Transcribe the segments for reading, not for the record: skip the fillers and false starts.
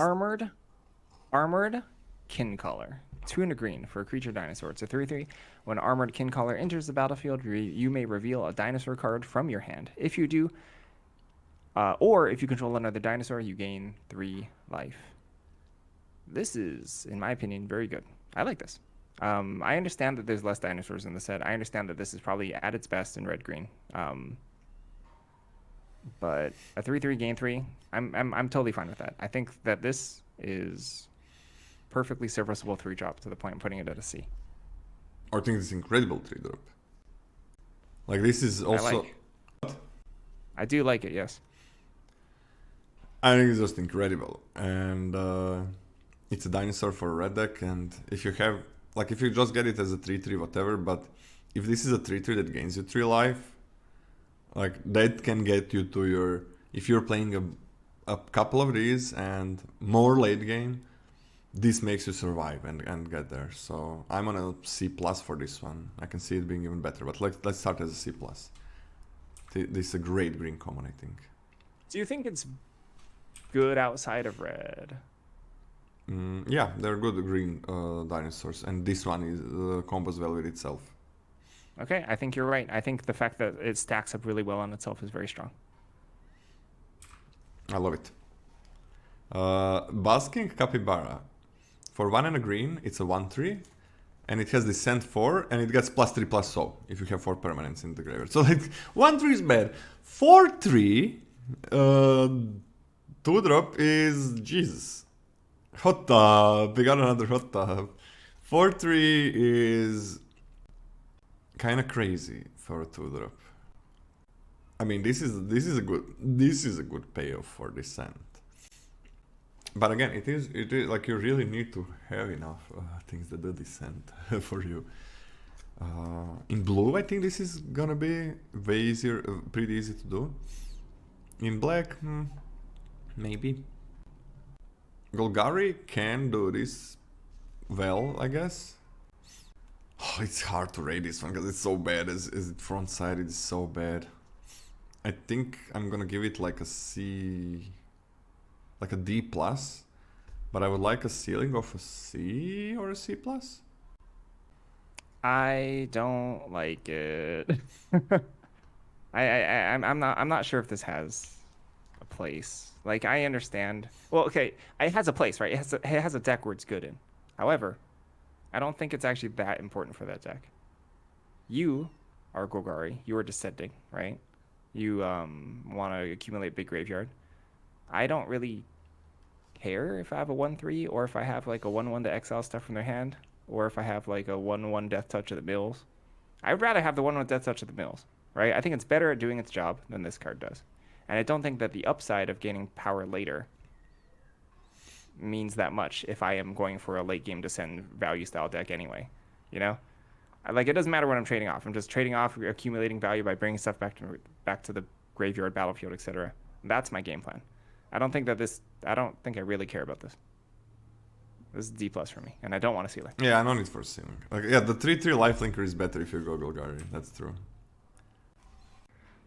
Armored Kincaller. 2 and a green for a creature dinosaur. It's a 3/3. When Armored Kincaller enters the battlefield, you may reveal a dinosaur card from your hand. If you do, or if you control another dinosaur, you gain 3 life. This is, in my opinion, very good. I like this. I understand that there's less dinosaurs in the set. I understand that this is probably at its best in red-green. But a 3/3 gain 3, I'm totally fine with that. I think that this is perfectly serviceable 3-drop to the point of putting it at a C. I think it's incredible 3-drop. Like this is also. I do like it, yes. I think it's just incredible, and it's a dinosaur for a red deck. And if you have, like, if you just get it as a 3/3, whatever. But if this is a 3/3 that gains you 3 life, like that can get you to your. If you're playing a couple of these and more late game, this makes you survive and get there. So I'm on a C+ for this one. I can see it being even better, but let's start as a C+. This is a great green common, I think. Do you think it's good outside of red? Yeah, they're good green dinosaurs, and this one is combos well with itself. Okay, I think you're right. I think the fact that it stacks up really well on itself is very strong. I love it. Basking Capybara. For 1 and a green, it's a 1/3, and it has Descent 4, and it gets +3/+0 if you have 4 permanents in the graveyard. So like 1/3 is bad. 4/3, 2-drop is Jesus. Hot tub. We got another hot tub. 4/3 is kind of crazy for a 2-drop. I mean, this is a good payoff for Descent. But again, it is like you really need to have enough things that do Descent for you. In blue, I think this is gonna be way easier, pretty easy to do. In black, maybe. Golgari can do this well, I guess. Oh, it's hard to rate this one because it's so bad. As it front side, it's so bad. I think I'm gonna give it like a C, like a D+, but I would like a ceiling of a C or a C+. I don't like it. I'm not sure if this has a place. Like, I understand. Well, okay, it has a place, right? It has a deck where it's good in. However, I don't think it's actually that important for that deck. You are Golgari. You are descending, right? You want to accumulate big graveyard. I don't really care if I have a 1/3 or if I have like a 1/1 to exile stuff from their hand, or if I have like a 1/1 Death Touch at the mills. I'd rather have the 1/1 Death Touch at the mills, right? I think it's better at doing its job than this card does. And I don't think that the upside of gaining power later means that much if I am going for a late game descend value style deck anyway, you know? Like, it doesn't matter what I'm trading off. I'm just trading off, accumulating value by bringing stuff back to the graveyard, battlefield, etc. That's my game plan. I don't think I really care about this. This is D+ for me, and I don't want to ceiling. Yeah, I don't need for ceiling. Like, yeah, the 3/3 lifelinker is better if you go Golgari. That's true.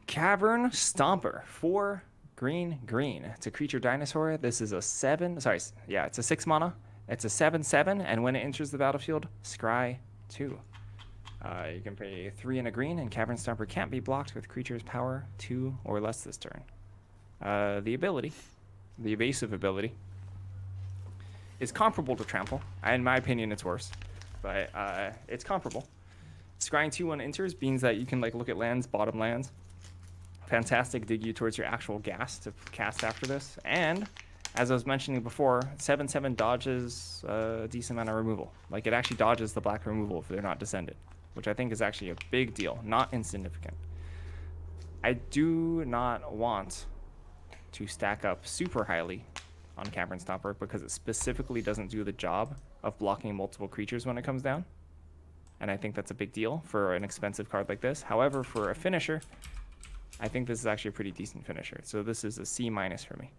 Cavern Stomper, 4 green. It's a creature dinosaur. This is a 7. It's a 6 mana. It's a 7/7, and when it enters the battlefield, scry 2. You can pay 3 and a green, and Cavern Stomper can't be blocked with creatures power 2 or less this turn. The evasive ability, is comparable to Trample. In my opinion, it's worse, but it's comparable. Scrying 2 when enters means that you can like look at lands, bottom lands. Fantastic, dig you towards your actual gas to cast after this. And as I was mentioning before, 7/7 dodges a decent amount of removal. Like, it actually dodges the black removal if they're not descended, which I think is actually a big deal, not insignificant. I do not want to stack up super highly on Cavern Stomper because it specifically doesn't do the job of blocking multiple creatures when it comes down. And I think that's a big deal for an expensive card like this. However, for a finisher, I think this is actually a pretty decent finisher. So this is a C- for me.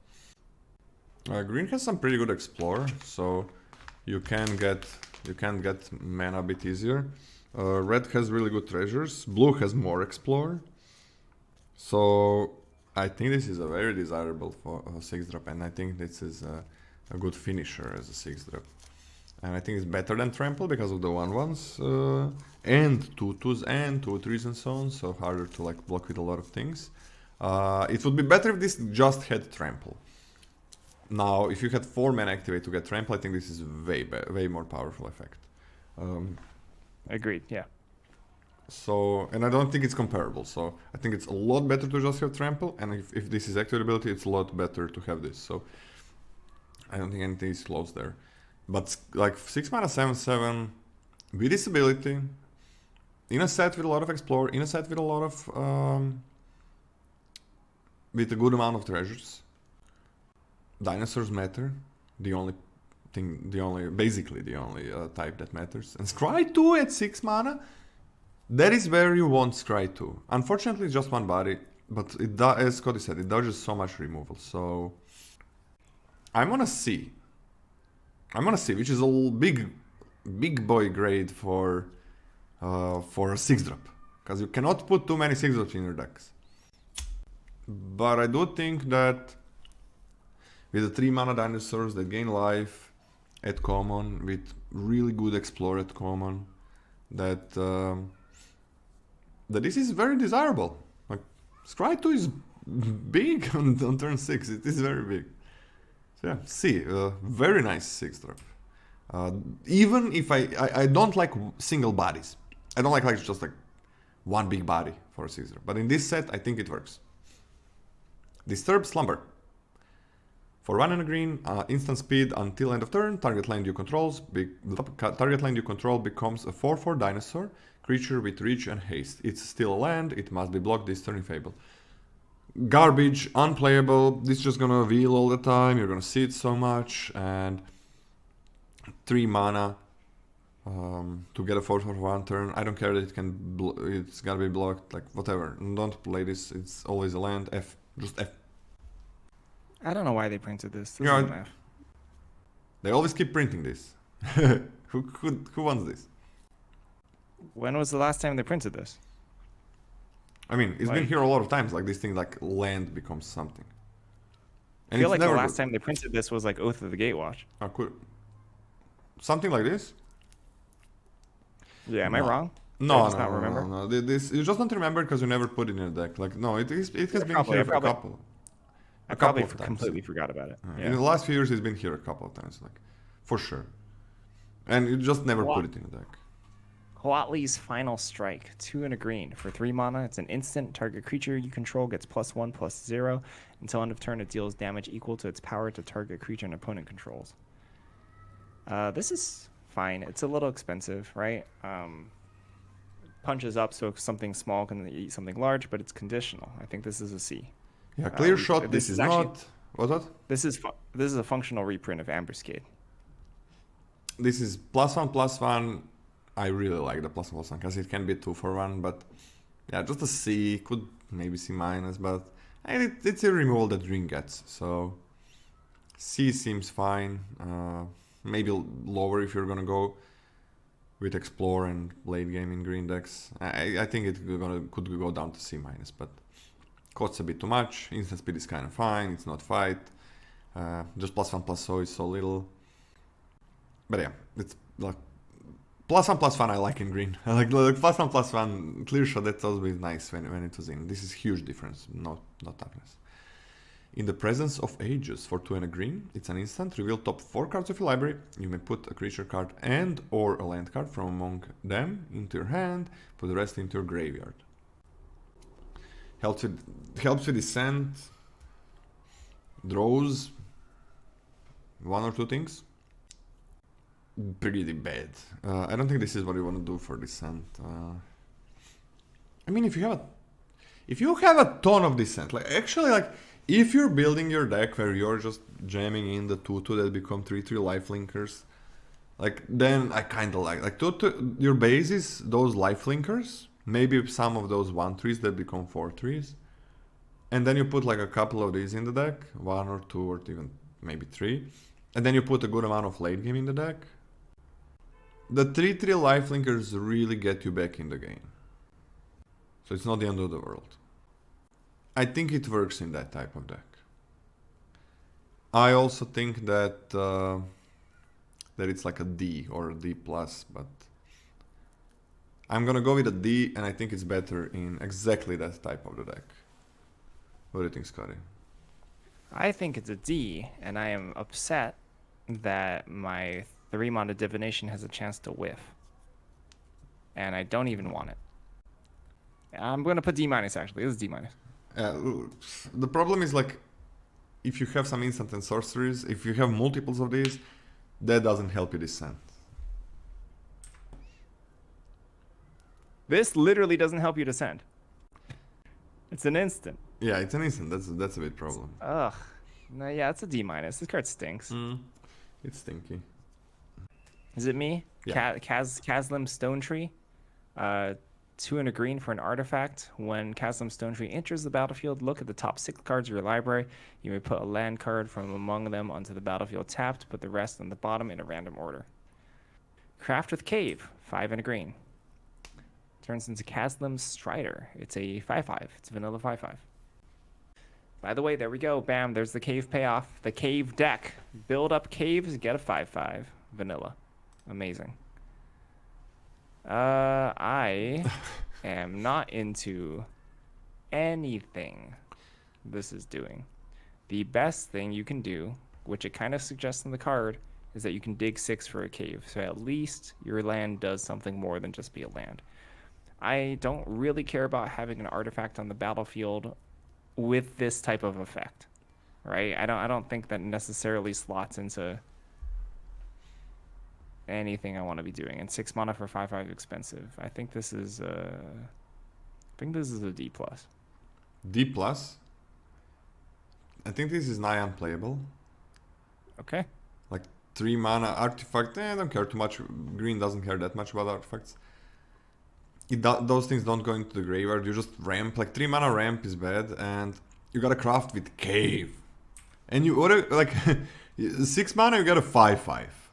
Green has some pretty good explore, so you can get mana a bit easier. Red has really good treasures. Blue has more explore. So I think this is a very desirable for 6-drop, and I think this is a good finisher as a 6-drop. And I think it's better than Trample because of the 1/1s and 2/2s and 2/3s and so on, so harder to like block with a lot of things. It would be better if this just had Trample. Now, if you had 4 mana activate to get Trample, I think this is way more powerful effect. Agreed, yeah. So, and I don't think it's comparable, so I think it's a lot better to just have Trample, and if this is active ability, it's a lot better to have this, so I don't think anything is close there. But like 6 mana 7/7 with this ability, in a set with a lot of Explore, in a set with a lot of with a good amount of treasures, dinosaurs matter. Basically the only type that matters. And Scry 2 at 6 mana, that is where you want Scry 2. Unfortunately, it's just one body, but it does, as Cody said, it dodges so much removal. So I'm gonna see, which is a big boy grade for a 6-drop, because you cannot put too many 6-drops in your decks. But I do think that with the 3 mana dinosaurs that gain life at common, with really good Explore at common, that this is very desirable. Like, Scry 2 is big on turn 6, it is very big. So yeah, see, very nice 6-drop. Even if I don't like single bodies. I don't like just like one big body for a 6-drop. But in this set, I think it works. Disturb Slumber. For 1 and a green, instant speed until end of turn, target land you control becomes a 4/4 dinosaur, creature with reach and haste. It's still a land, it must be blocked this turn if able. Garbage, unplayable, this is just gonna wheel all the time, you're gonna see it so much, and 3 mana to get a 4/4 for 1 turn. I don't care that it's gotta be blocked, like whatever. Don't play this, it's always a land. F, just F. I don't know why they printed this. This Yeah, is an F. They always keep printing this. Who wants this? When was the last time they printed this? I mean, it's been Like- here a lot of times, like this thing like land becomes something. I feel like the never last good. time they printed this was like Oath of the Gatewatch. Cool. Something like this? Yeah, am I No. wrong? No, just no, not no, remember? no, no. This you just don't remember because you never put it in your deck. Like no, it has been probably- here I for probably- a couple. I A probably couple of times. completely forgot about it. In the Yeah. last few years, it's been here a couple of times, like for sure. And you just never Wow. put it in the deck. Huatli's Final Strike, 2 and a green. For 3 mana, it's an instant. Target creature you control gets +1/+0. Until end of turn, it deals damage equal to its power to target creature an opponent controls. This is fine. It's a little expensive, right? Punches up so something small can eat something large, but it's conditional. I think this is a C. Yeah, clear Um, shot. this This is is actually- not. What? This is a functional reprint of Ambuscade. This is +1/+1. I really like the +1/+1 because it can be 2 for 1, but yeah, just a C. Could maybe C minus, but it's a removal that green gets, so C seems fine. Maybe lower if you're gonna go with Explore and late game in green decks. I think it could go down to C minus, but costs a bit too much. Instant speed is kind of fine. It's not fight. Just +1/+0 is so little. But yeah, it's like +1/+1 I like in green. I like +1/+1 clear shot. That's always nice when it was in. This is huge difference, not toughness. In the presence of ages, for 2 and a green, it's an instant. Reveal top 4 cards of your library. You may put a creature card and or a land card from among them into your hand. Put the rest into your graveyard. Helps with descent. Draws 1 or 2 things. Pretty bad. I don't think this is what you want to do for descent. I mean, if you have a ton of descent, like actually, like if you're building your deck where you're just jamming in the 2/2 that become 3/3 lifelinkers, like then I kind of like your base is those lifelinkers, maybe some of those 1/3s that become 4/3s, and then you put like a couple of these in the deck, 1 or 2 or even maybe 3, and then you put a good amount of late game in the deck. The 3/3 lifelinkers really get you back in the game. So it's not the end of the world. I think it works in that type of deck. I also think that that it's like a D or a D plus, but I'm gonna go with a D, and I think it's better in exactly that type of the deck. What do you think, Scotty? I think it's a D, and I am upset that my 3-mana divination has a chance to whiff. And I don't even want it. I'm going to put D minus actually. This is D minus. The problem is like, if you have some instant and sorceries, if you have multiples of these, that doesn't help you descend. This literally doesn't help you descend. It's an instant. Yeah, it's an instant. That's a bit problem. Ugh. No, yeah, it's a D minus. This card stinks. It's stinky. Is it me? Yeah. Kaslim Stone Tree. 2 and a green for an artifact. When Kaslim Stone Tree enters the battlefield, look at the top 6 cards of your library. You may put a land card from among them onto the battlefield tapped. Put the rest on the bottom in a random order. Craft with Cave. 5 and a green. Turns into Kaslim Strider. It's a 5/5. It's a vanilla 5/5. By the way, there we go. Bam, there's the cave payoff. The cave deck. Build up caves, get a 5/5. Vanilla. Amazing. I am not into anything this is doing. The best thing you can do, which it kind of suggests in the card, is that you can dig 6 for a cave. So at least your land does something more than just be a land. I don't really care about having an artifact on the battlefield with this type of effect, right? I don't think that necessarily slots into anything I want to be doing. And 6 mana for 5/5 expensive. I think this is a D plus. D plus. I think this is nigh unplayable. Okay. Like 3 mana artifact. I don't care too much. Green doesn't care that much about artifacts. Those things don't go into the graveyard. You just ramp. Like 3 mana ramp is bad, and you gotta craft with cave. And you order like 6 mana. You get a 5/5.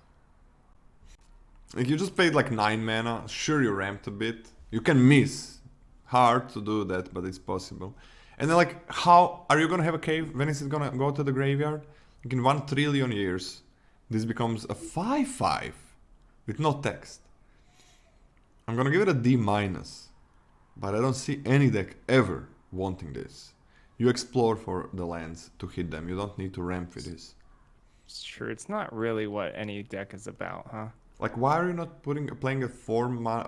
Like you just paid like 9 mana. Sure, you ramped a bit. You can miss. Hard to do that, but it's possible. And then like, how are you gonna have a cave? When is it gonna go to the graveyard? Like in 1 trillion years, this becomes a 5/5 with no text. I'm gonna give it a D minus, but I don't see any deck ever wanting this. You explore for the lands to hit them. You don't need to ramp with this. Sure, it's not really what any deck is about, huh? Like, why are you not playing a 4 mana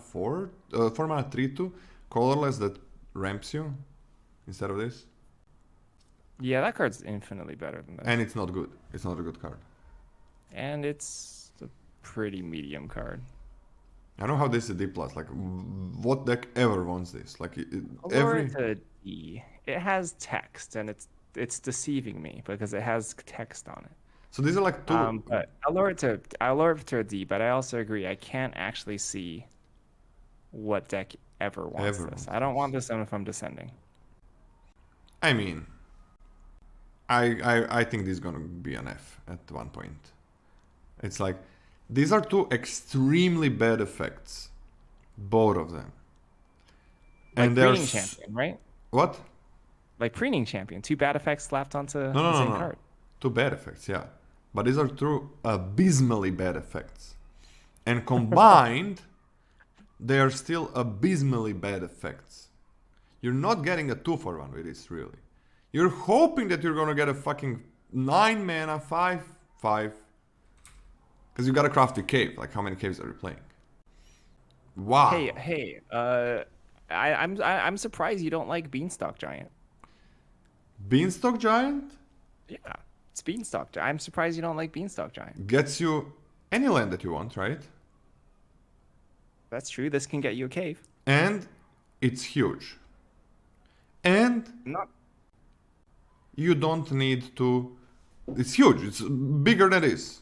3/2 colorless that ramps you instead of this? Yeah, that card's infinitely better than this. And it's not good. It's not a good card. And it's a pretty medium card. I don't know how this is a D plus. Like, what deck ever wants this? Like, Lower it to D. It has text, and it's deceiving me because it has text on it. So these are like 2. But I'll lower it to a D. But I also agree I can't actually see what deck ever wants this. I don't want this if I'm descending. I mean, I think this is gonna be an F at one point. It's like, these are 2 extremely bad effects, both of them. Like And they're Preening Champion, right? What? Like Preening Champion, 2 bad effects slapped onto the No, same no. card. 2 bad effects, yeah. But these are 2 abysmally bad effects. And combined, they are still abysmally bad effects. You're not getting a 2-for-1 with this, really. You're hoping that you're gonna get a fucking 9 mana 5/5. Because you gotta craft a cave. Like, how many caves are you playing? Wow. Hey, I'm surprised you don't like Beanstalk Giant. Beanstalk Giant Yeah, it's Beanstalk Giant. I'm surprised you don't like Beanstalk Giant. gets you any land that you want, right? That's true. This can get you a cave. And it's huge. And Not you don't need to... It's huge. It's bigger than this.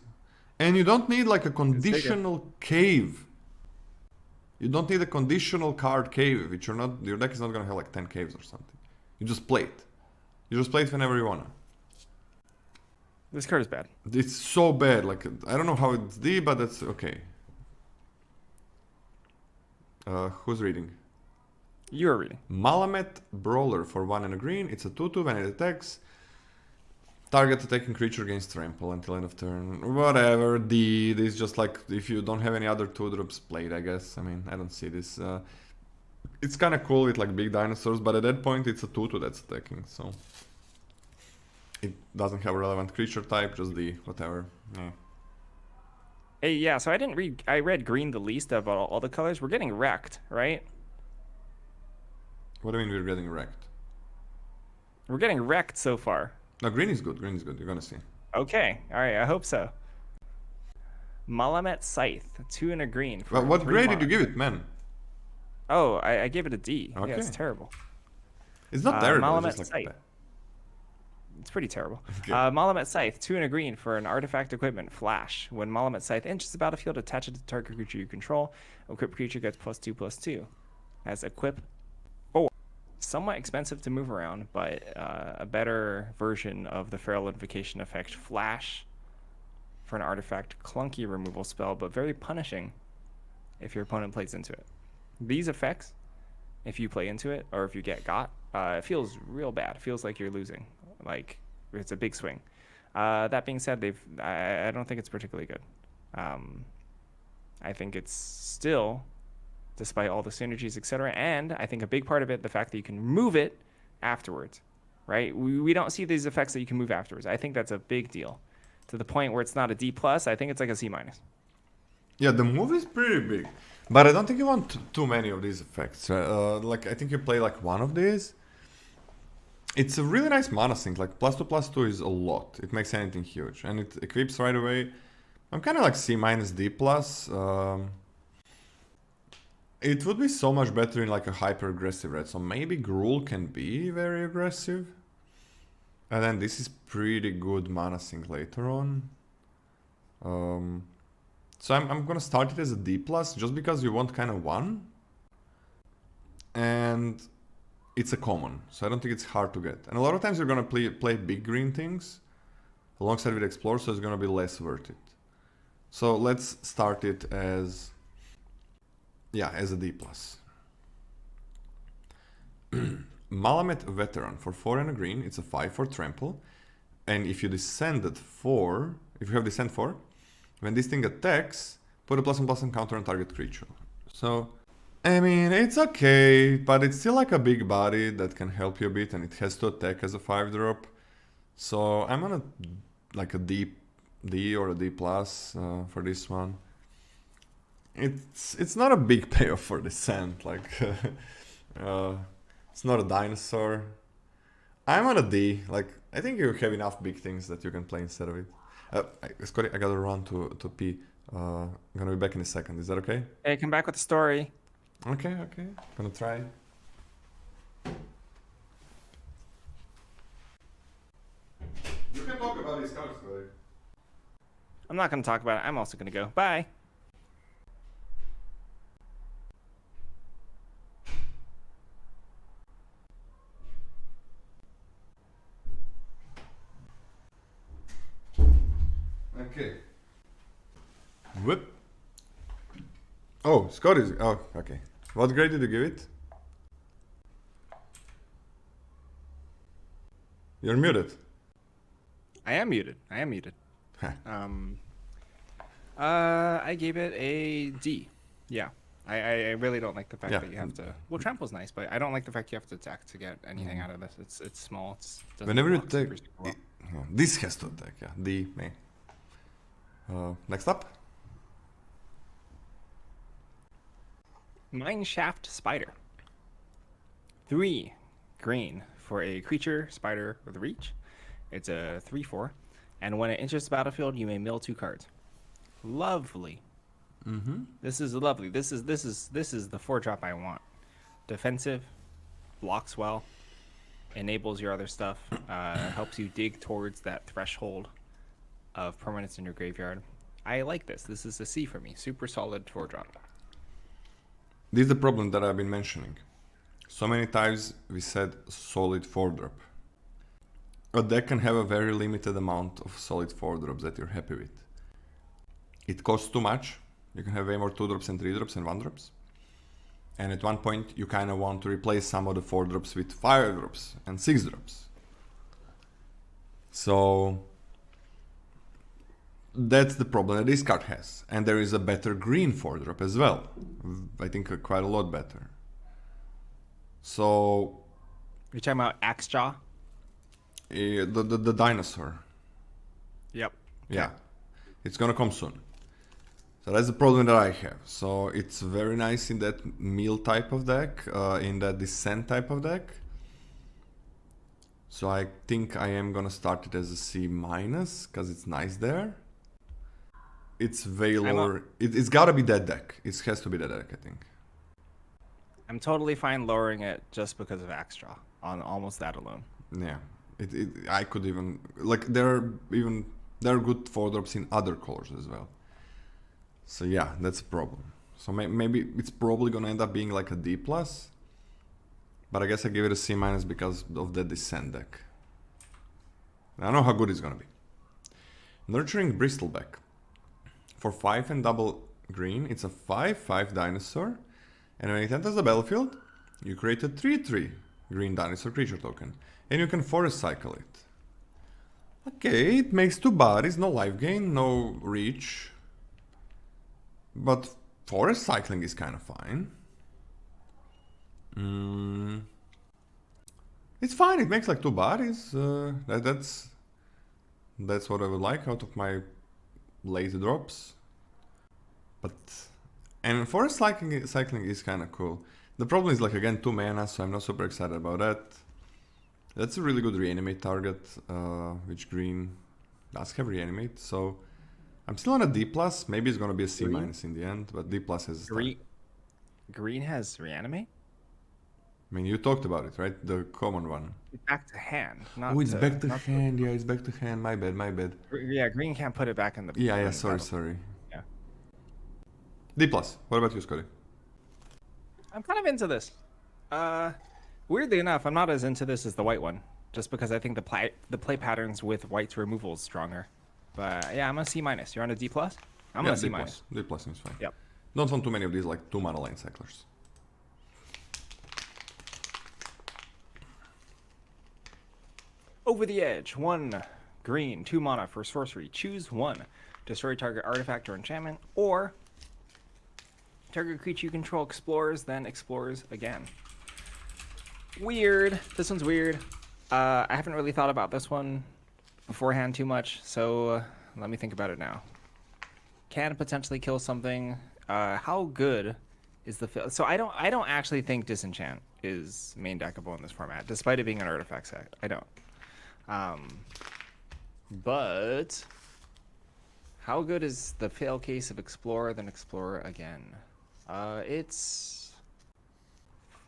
And you don't need like a conditional cave. You don't need a conditional card cave, which your deck is not gonna have like 10 caves or something. You just play it. You just play it whenever you wanna. This card is bad. It's so bad. Like, I don't know how it's D, but that's okay. Who's reading? You're reading. Malamet Brawler for 1 and a green. It's a 2/2 when it attacks. Target attacking creature gains trample until end of turn. Whatever. This is just like if you don't have any other 2-drops played, I guess. I mean, I don't see this. It's kind of cool with like big dinosaurs, but at that point it's a 2/2 that's attacking, so it doesn't have a relevant creature type, just the whatever. Yeah. Hey, yeah, so I read green the least of all the colors. We're getting wrecked, right? What do you mean we're getting wrecked? We're getting wrecked so far. No, green is good. Green is good. You're gonna see. Okay, all right, I hope so. Malamet Scythe, 2 and a green. For Well, what 3 grade did you mana. give it, man? Oh, I gave it a D. Okay. Yeah, it's terrible. It's not terrible. Malamet It's just like Scythe. It's pretty terrible. Okay. Malamet Scythe, 2 and a green for an artifact equipment, Flash. When Malamet Scythe enters the battlefield, attach it to target creature you control. Equipped creature gets +2/+2. Has equip 4. Somewhat expensive to move around, but a better version of the Feral Invocation effect, Flash, for an artifact clunky removal spell, but very punishing if your opponent plays into it. These effects, if you play into it, or if you get got, it feels real bad. It feels like you're losing. Like, it's a big swing. That being said, I don't think it's particularly good. I think it's still, despite all the synergies, etc., and I think a big part of it, the fact that you can move it afterwards, right? We don't see these effects that you can move afterwards. I think that's a big deal. To the point where it's not a D+, I think it's like a C-. Yeah, the move is pretty big, but I don't think you want too many of these effects. Like I think you play like one of these. It's a really nice mana sink. Like +2/+2 is a lot. It makes anything huge, and it equips right away. I'm kind of like C-, D+. It would be so much better in like a hyper aggressive red. So maybe Gruul can be very aggressive. And then this is pretty good mana sink later on. So I'm gonna start it as a D+, just because you want kind of one. And it's a common, so I don't think it's hard to get. And a lot of times you're gonna play big green things alongside with Explore, so it's gonna be less worth it. So let's start it as, yeah, as a D+. Malamet Veteran for 4 and a green. It's a 5 for trample. And if you descended 4, if you have descend 4, when this thing attacks, put a +1/+1 counter on target creature. So, I mean, it's okay, but it's still like a big body that can help you a bit, and it has to attack as a 5-drop. So I'm gonna like a D or a D+ for this one. It's not a big payoff for descent. Like it's not a dinosaur. I'm on a D. Like I think you have enough big things that you can play instead of it. Scotty, I gotta run to pee. I'm gonna be back in a second. Is that okay? Hey, come back with the story. Okay. Gonna try. You can talk about these cards, Scotty. I'm not going to talk about it. I'm also going to go. Bye. Okay. Whip. Oh, Scott is. Oh, okay. What grade did you give it? You're muted. I am muted. Huh. I gave it a D. Yeah. I really don't like the fact Yeah. that you have to. Well, trample's nice, but I don't like the fact you have to attack to get anything out of this. It's small. Doesn't Whenever you block take. super well. Yeah, this has to attack, yeah. D, me. Next up. Mineshaft Spider. 3 green for a creature spider with reach. It's a 3/4, and when it enters the battlefield, you may mill 2 cards. Lovely. Mm-hmm. This is lovely. This is the 4-drop I want. Defensive, blocks well, enables your other stuff, helps you dig towards that threshold of permanence in your graveyard. I like this. This is a C for me. Super solid 4-drop. This is the problem that I've been mentioning. So many times we said solid 4-drop. A deck can have a very limited amount of solid 4-drops that you're happy with. It costs too much. You can have way more 2-drops and 3-drops and 1-drops. And at one point you kind of want to replace some of the 4-drops with 5-drops and 6-drops. So that's the problem that this card has. And there is a better green 4-drop as well. I think quite a lot better. So You're talking about Axe Jaw? the dinosaur. Yep. Yeah. It's gonna come soon. So that's the problem that I have. So it's very nice in that meal type of deck, in that descent type of deck. So I think I am gonna start it as a C-, because it's nice there. It's way lower. It's gotta be that deck. It has to be that deck, I think. I'm totally fine lowering it just because of Axe Jaw on almost that alone. Yeah. I could even like there are good 4-drops in other colors as well. So yeah, that's a problem. So maybe it's probably gonna end up being like a D+. But I guess I give it a C- because of the descent deck. I don't know how good it's gonna be. Nurturing Bristleback. For 5 and double green, it's a 5/5 dinosaur. And when it enters the battlefield, you create a 3/3 green dinosaur creature token. And you can forest cycle it. Okay, it makes 2 bodies, no life gain, no reach. But forest cycling is kind of fine. It's fine, it makes like 2 bodies. That's what I would like out of my late drops. And forest cycling is kind of cool. The problem is like again 2 mana, so I'm not super excited about that. That's a really good reanimate target, which green does have reanimate. So I'm still on a D+. Maybe it's gonna be a C- in the end, but D+ has a start. Green has reanimate? I mean, you talked about it, right? The common one. Back to hand. Not Oh, it's back to not hand. Yeah, it's back to hand. My bad. Yeah, green can't put it back in the. Yeah. Sorry. Yeah. D+. What about you, Scotty? I'm kind of into this. Weirdly enough, I'm not as into this as the white one, just because I think the play patterns with white's removal is stronger. But yeah, I'm a C-. You're on a D+? I'm on a C-. D+. D+ is fine. Yep. Don't want too many of these like 2 mana lane cyclers. Over the Edge. 1 green, 2 mana for sorcery. Choose 1. Destroy target artifact or enchantment, or target creature you control explores, then explores again. Weird. This one's weird. I haven't really thought about this one beforehand too much, so let me think about it now. Can potentially kill something. How good is the so I don't actually think Disenchant is main deckable in this format, despite it being an artifact set. I don't. But how good is the fail case of Explorer then Explorer again? It's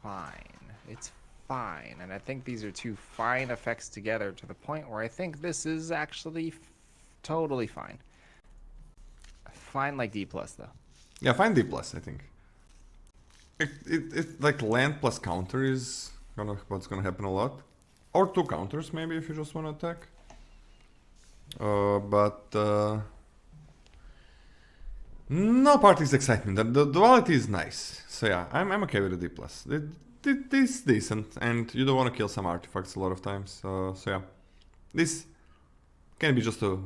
fine. It's fine, and I think these are 2 fine effects together to the point where I think this is actually totally fine. Fine like D+ though. Yeah, fine D+, I think. It like land plus counter is what's gonna happen a lot. Or 2 counters maybe if you just wanna attack. No party's excitement. The duality is nice. So yeah, I'm okay with the D+. It is decent, and you don't want to kill some artifacts a lot of times. So yeah, this can be just a.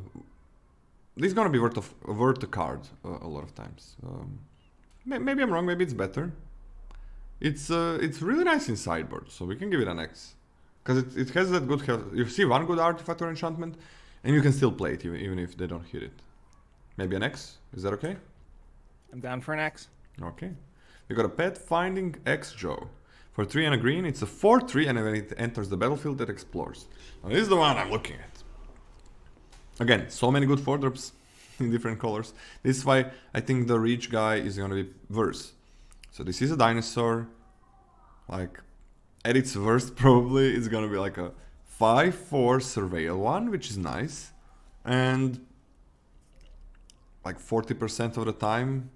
This is gonna be worth a card a lot of times. Maybe I'm wrong. Maybe it's better. It's really nice in sideboard, so we can give it an X, because it has that good health. You see 1 good artifact or enchantment, and you can still play it even if they don't hit it. Maybe an X. Is that okay? I'm down for an X. Okay. We got a Pet Finding X Joe. For 3 and a green, it's a 4/3, and when it enters the battlefield, it explores. Now, this is the one I'm looking at. Again, so many good 4-drops in different colors. This is why I think the reach guy is gonna be worse. So this is a dinosaur. Like, at its worst, probably it's gonna be like a 5/4 surveil one, which is nice, and like 40% of the time,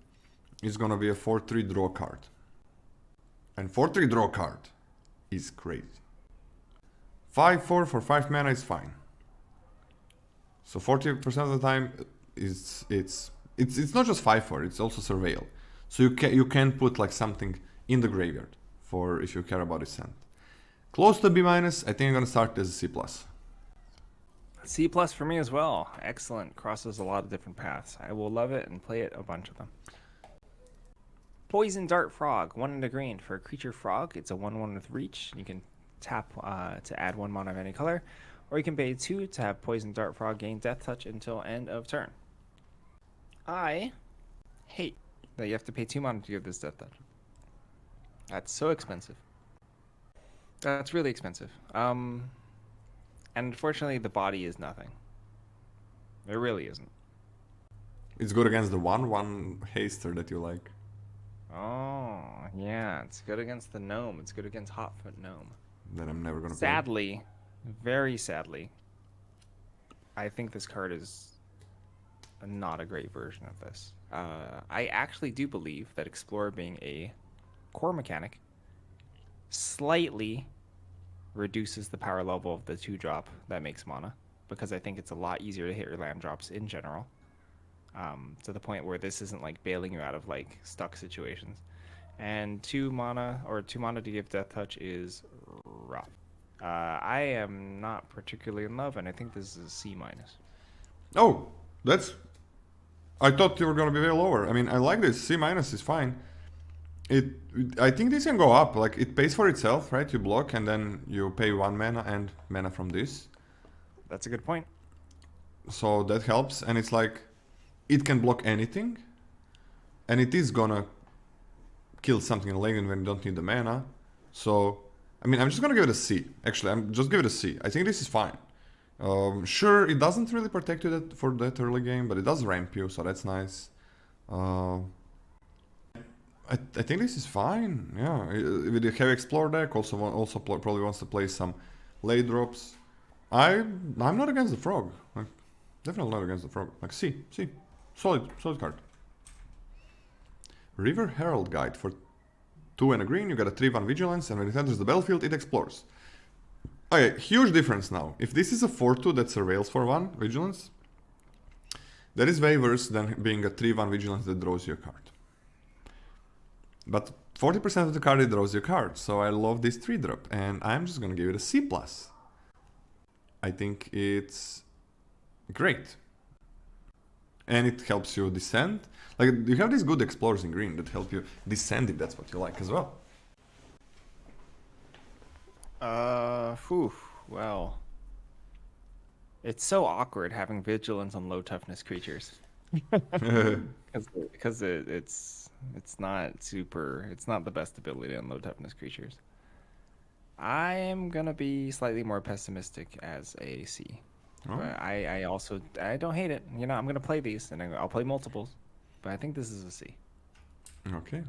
it's gonna be a 4/3 draw card. And 4/3 draw card is crazy. 5/4 for 5 mana is fine. So 40% of the time, it's not just 5/4, it's also surveil. So you can put like something in the graveyard for if you care about descent. Close to B-, I think I'm gonna start as a C+. C plus for me as well. Excellent. Crosses a lot of different paths. I will love it and play it a bunch of them. Poison Dart Frog, 1 and a green. For a creature frog, it's a 1/1 with reach. You can tap to add 1 mana of any color, or you can pay 2 to have Poison Dart Frog gain Death Touch until end of turn. I hate that you have to pay 2 mana to give this Death Touch. That's so expensive. That's really expensive. And unfortunately, the body is nothing. It really isn't. It's good against the 1/1 haster that you like. Oh, yeah. It's good against the gnome. It's good against Hotfoot Gnome. Then I'm never gonna play. Sadly, very sadly, I think this card is not a great version of this. I actually do believe that Explorer being a core mechanic slightly reduces the power level of the 2-drop that makes mana, because I think it's a lot easier to hit your land drops in general, to the point where this isn't like bailing you out of like stuck situations. And 2 mana to give Death Touch is rough. I am not particularly in love, and I think this is a C-. Oh, I thought you were gonna be way lower. I mean, I like this. C- is fine. I think this can go up. Like, it pays for itself, right? You block and then you pay 1 mana and mana from this. That's a good point. So that helps, and it's like it can block anything, and it is gonna kill something in lane when you don't need the mana. So, I mean, I'm just gonna give it a C. Actually, I'm just give it a C. I think this is fine. Sure, it doesn't really protect you for that early game, but it does ramp you, so that's nice. I think this is fine. Yeah, with the heavy explore deck, also probably wants to play some late drops. I'm not against the frog. Like, definitely not against the frog. Like, C, solid card. River Herald Guide for 2 and a green. You got a 3/1 vigilance, and when it enters the battlefield, it explores. Okay, huge difference now. If this is a 4/2 that surveils for 1 vigilance, that is way worse than being a 3/1 vigilance that draws you a card. But 40% of the card it draws you a card, so I love this 3-drop, and I'm just gonna give it a C+. I think it's great. And it helps you descend. Like, you have these good explorers in green that help you descend if that's what you like as well. Well. It's so awkward having vigilance on low toughness creatures. Because it's not the best ability on low toughness creatures. I am gonna be slightly more pessimistic as a C. Oh. But I don't hate it. You know, I'm gonna play these and I'll play multiples. But I think this is a C. Okay.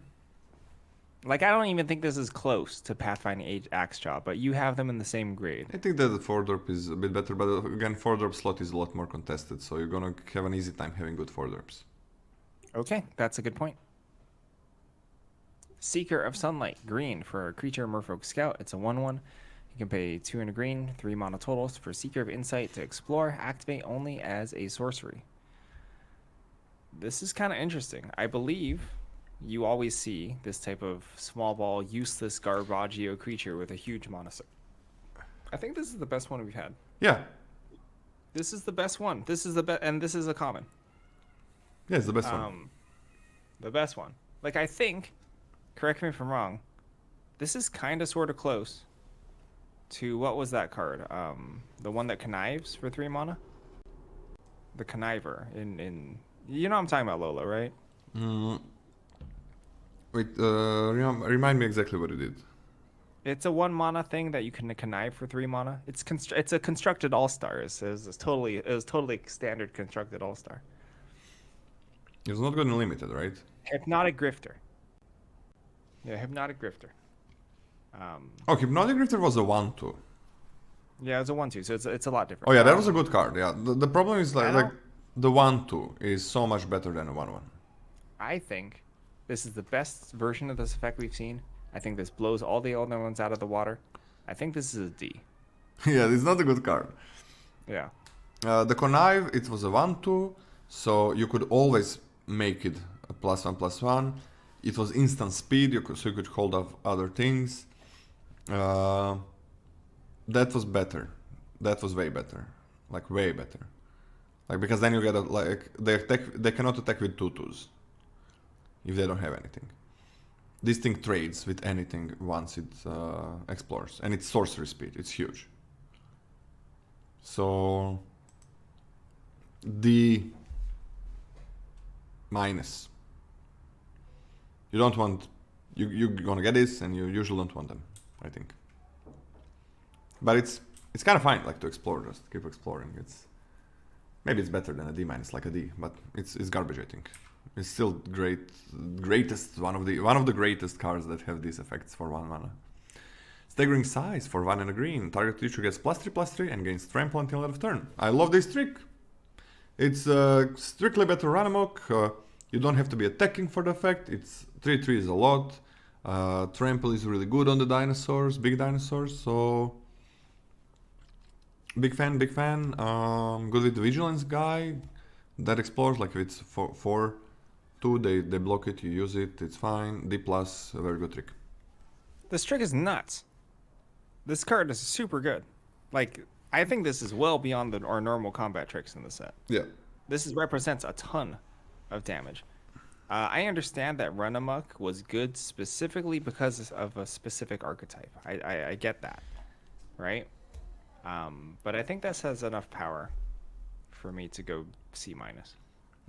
Like, I don't even think this is close to Pathfinding Axe Jaw, but you have them in the same grade. I think that the 4-drop is a bit better, but again, 4-drop slot is a lot more contested, so you're gonna have an easy time having good 4-drops. Okay, that's a good point. Seeker of Sunlight, green. For a creature Merfolk Scout, it's a 1/1. You can pay 2 and a green, 3 mana totals. For Seeker of Insight to explore, activate only as a sorcery. This is kind of interesting. I believe you always see this type of small ball, useless Garbaggio creature with a huge mana set. I think this is the best one we've had. Yeah. This is the best one. This is the best, and this is a common. Yeah, it's the best one. The best one. Like, I think, correct me if I'm wrong, this is kind of sort of close to, what was that card? The one that connives for 3 mana? The Conniver in you know what I'm talking about, Lola, right? Wait, remind me exactly what it did. It's a 1 mana thing that you can connive for 3 mana. It's a constructed all-star. It was totally standard constructed all-star. It's not good and limited, right? Hypnotic Grifter. Yeah, Hypnotic Grifter. Hypnotic Grifter was a 1/2. Yeah, it's a 1/2, so it's a lot different. Oh yeah, that was a good card. Yeah, the problem is like the 1/2 is so much better than a 1/1. I think this is the best version of this effect we've seen. I think this blows all the other ones out of the water. I think this is a D. Yeah, it's not a good card. Yeah. The Connive, it was a 1/2, so you could always make it a +1/+1. It was instant speed, so you could hold off other things. That was better. That was way better. like way better. Like because then you get like they cannot attack with 2/2s if they don't have anything. This thing trades with anything once it explores, and it's sorcery speed. It's huge. So D minus. You don't want you're gonna get this, and you usually don't want them, I think. But it's kind of fine, like to explore, just keep exploring. Maybe it's better than a D minus, like a D, but it's garbage, I think. It's still greatest one of the greatest cards that have these effects for 1 mana. Staggering Size for 1 and a green. Target creature gets +3/+3 and gains trample until end of turn. I love this trick. It's strictly better run amok. You don't have to be attacking for the effect. It's 3/3 is a lot. Trample is really good on the dinosaurs, big dinosaurs. So big fan. Good with the vigilance guy that explores. Like if it's 4/2, they block it. You use it. It's fine. D plus, a very good trick. This trick is nuts. This card is super good. Like, I think this is well beyond our normal combat tricks in the set. Yeah. This represents a ton of damage. I understand that Run Amok was good specifically because of a specific archetype. I get that, right? But I think this has enough power for me to go C-.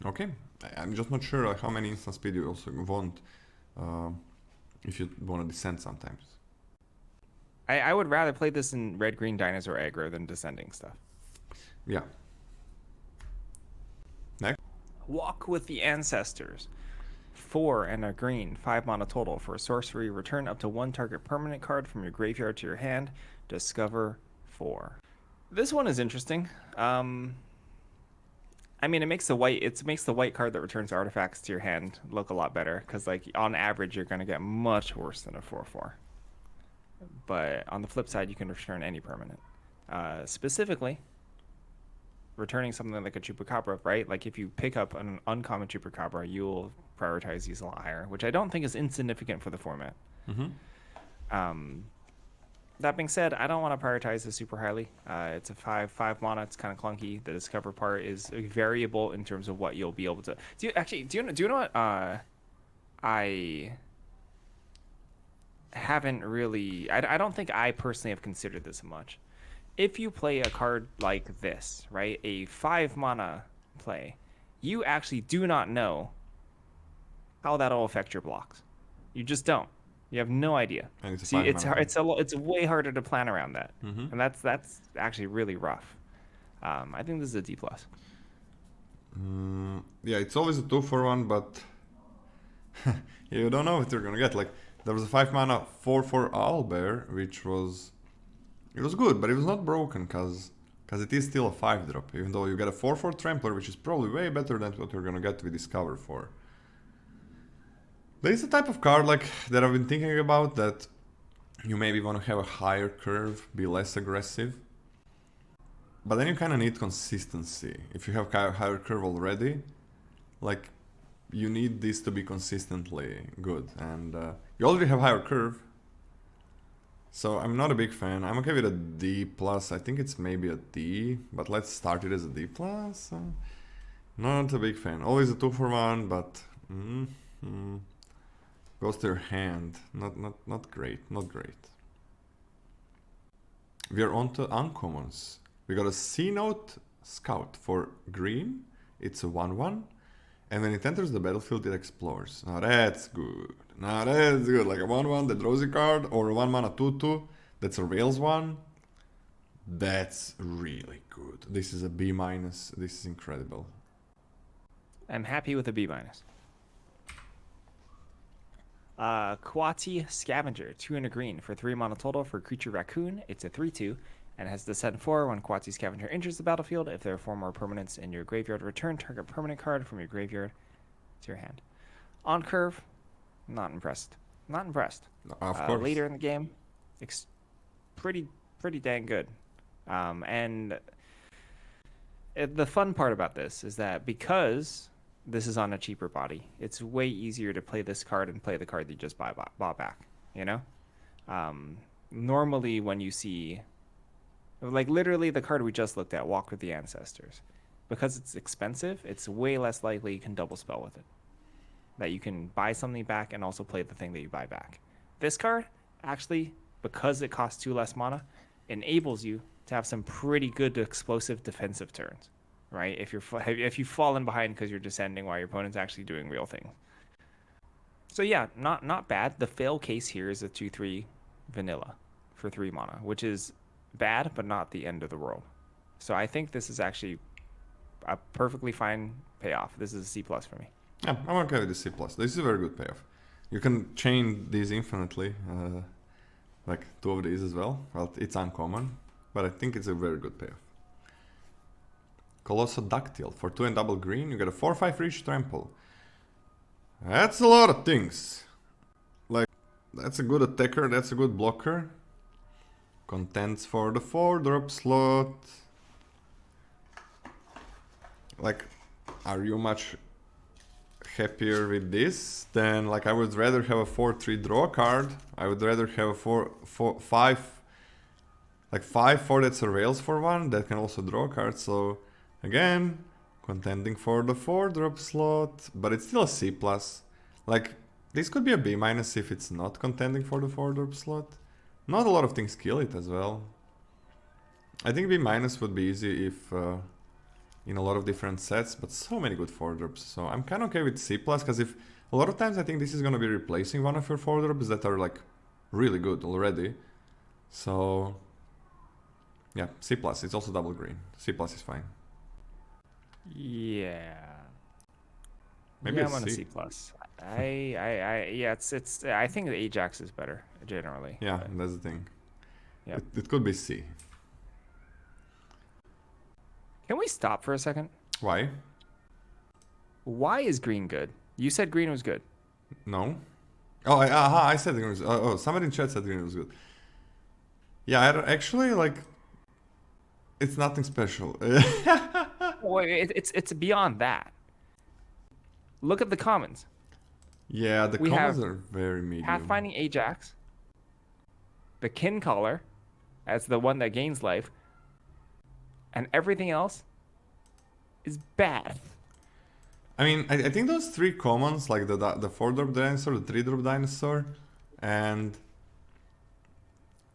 Okay. I'm just not sure how many instant speed you also want if you want to descend sometimes. I would rather play this in red-green dinosaur aggro than descending stuff. Yeah. Next. Walk with the Ancestors. 4 and a green, 5 mana total. For a sorcery, return up to 1 target permanent card from your graveyard to your hand. Discover 4. This one is interesting. I mean, it makes the white card that returns artifacts to your hand look a lot better, because like on average you're going to get much worse than a 4/4. But on the flip side, you can return any permanent. Specifically, returning something like a Chupacabra, right? Like if you pick up an uncommon Chupacabra, you'll prioritize these a lot higher, which I don't think is insignificant for the format. Mm-hmm. That being said, I don't want to prioritize this super highly. It's a 5 mana. It's kind of clunky. The discover part is a variable in terms of what you'll be able to do. You know what? I haven't really. I don't think I personally have considered this much. If you play a card like this, right, a 5 mana play, you actually do not know how that'll affect your blocks. You just don't. You have no idea. See, it's way harder to plan around that, and that's actually really rough. I think this is a D+. Yeah, it's always a 2/1, but you don't know what you're gonna get. Like there was a 5 mana 4/4 Owlbear, which was good, but it was not broken because it is still a 5-drop, even though you get a 4/4 Trampler, which is probably way better than what you're gonna get with Discover 4. There is a type of card like that I've been thinking about that you maybe want to have a higher curve, be less aggressive. But then you kind of need consistency. If you have higher curve already, like you need this to be consistently good. And you already have higher curve. So I'm not a big fan. I'm okay with a D+. I think it's maybe a D, but let's start it as a D+. Not a big fan. Always a 2/1, but goes to your hand. Not great. We are on to uncommons. We got a C-Note Scout for green. It's a 1/1. And when it enters the battlefield, it explores. Now that's good. Like a 1/1 that draws a card, or a 1 mana 2/2 that surveils one. That's really good. This is a B-. This is incredible. I'm happy with a B-. Quati Scavenger, 2 and a green for 3 mana total for creature raccoon. It's a 3/2 and has descend 4 when Quati Scavenger enters the battlefield. If there are 4 more permanents in your graveyard, return target permanent card from your graveyard to your hand. On curve, not impressed. Of course. Later in the game, pretty dang good. And the fun part about this is that because this is on a cheaper body, it's way easier to play this card and play the card that you just bought back, you know? Normally when you see Like literally the card we just looked at, Walk with the Ancestors. Because it's expensive, it's way less likely you can double spell with it. That you can buy something back and also play the thing that you buy back. This card, actually, because it costs 2 less mana, enables you to have some pretty good explosive defensive turns, right? If you've fallen behind because you're descending while your opponent's actually doing real things. So yeah, not bad. The fail case here is a 2/3 vanilla for 3 mana, which is bad, but not the end of the world. So I think this is actually a perfectly fine payoff. This is a C+ for me. Yeah, I'm okay with the C+. This is a very good payoff. You can chain these infinitely, like 2 of these as well. Well, it's uncommon, but I think it's a very good payoff. Colossal Ductile. For 2 and double green, you get a 4/5 reach trample. That's a lot of things. Like, that's a good attacker, that's a good blocker. Contents for the 4-drop slot. Like, are you much happier with this? Then, like, I would rather have a 4/3 draw card. I would rather have a 5 4 that surveils for 1 that can also draw cards. So again, contending for the 4-drop slot, but it's still a C+. Like, this could be a B- if it's not contending for the 4-drop slot. Not a lot of things kill it as well. I think B- would be easy if in a lot of different sets, but so many good 4-drops. So I'm kind of okay with C+, because if a lot of times I think this is going to be replacing one of your 4-drops that are like really good already. So yeah, C+. It's also double green. C+ is fine. Yeah. Maybe yeah, it's I'm on a C. C+. Yeah, it's. I think the Ajax is better generally. Yeah, but that's the thing. Yeah. It could be C. Can we stop for a second? Why? Why is green good? You said green was good. No. Oh, I said green was. Oh, somebody in chat said green was good. Yeah, actually, like, it's nothing special. Wait, it's beyond that. Look at the commons. Yeah, the We commons have are very medium. Pathfinding Ajax, the Kin Caller, as the one that gains life, and everything else is bad. I mean, I think those 3 commons, like the 4-drop dinosaur, the 3-drop dinosaur, and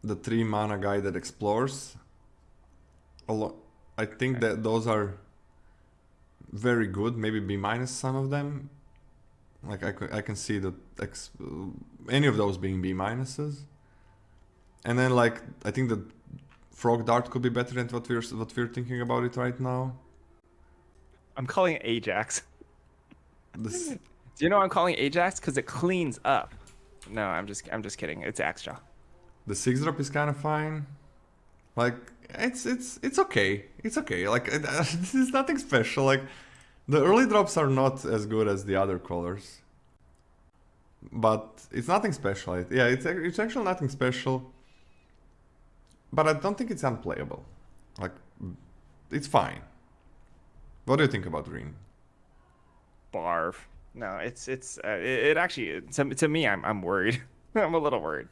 the 3 mana guy that explores, I think that those are very good. Maybe B- some of them. Like I can see that any of those being B-. And then, like, I think the Frog Dart could be better than what we're thinking about it right now. I'm calling it Ajax. This, Do you know I'm calling Ajax? Because it cleans up. No, I'm just kidding. It's Axjaw. the 6-drop is kind of fine. Like, it's okay. It's okay. Like, this is nothing special. Like, the early drops are not as good as the other colors. But it's nothing special. Yeah, it's actually nothing special. But I don't think it's unplayable. Like, it's fine. What do you think about green? Barf. No, it actually to me I'm worried. I'm a little worried.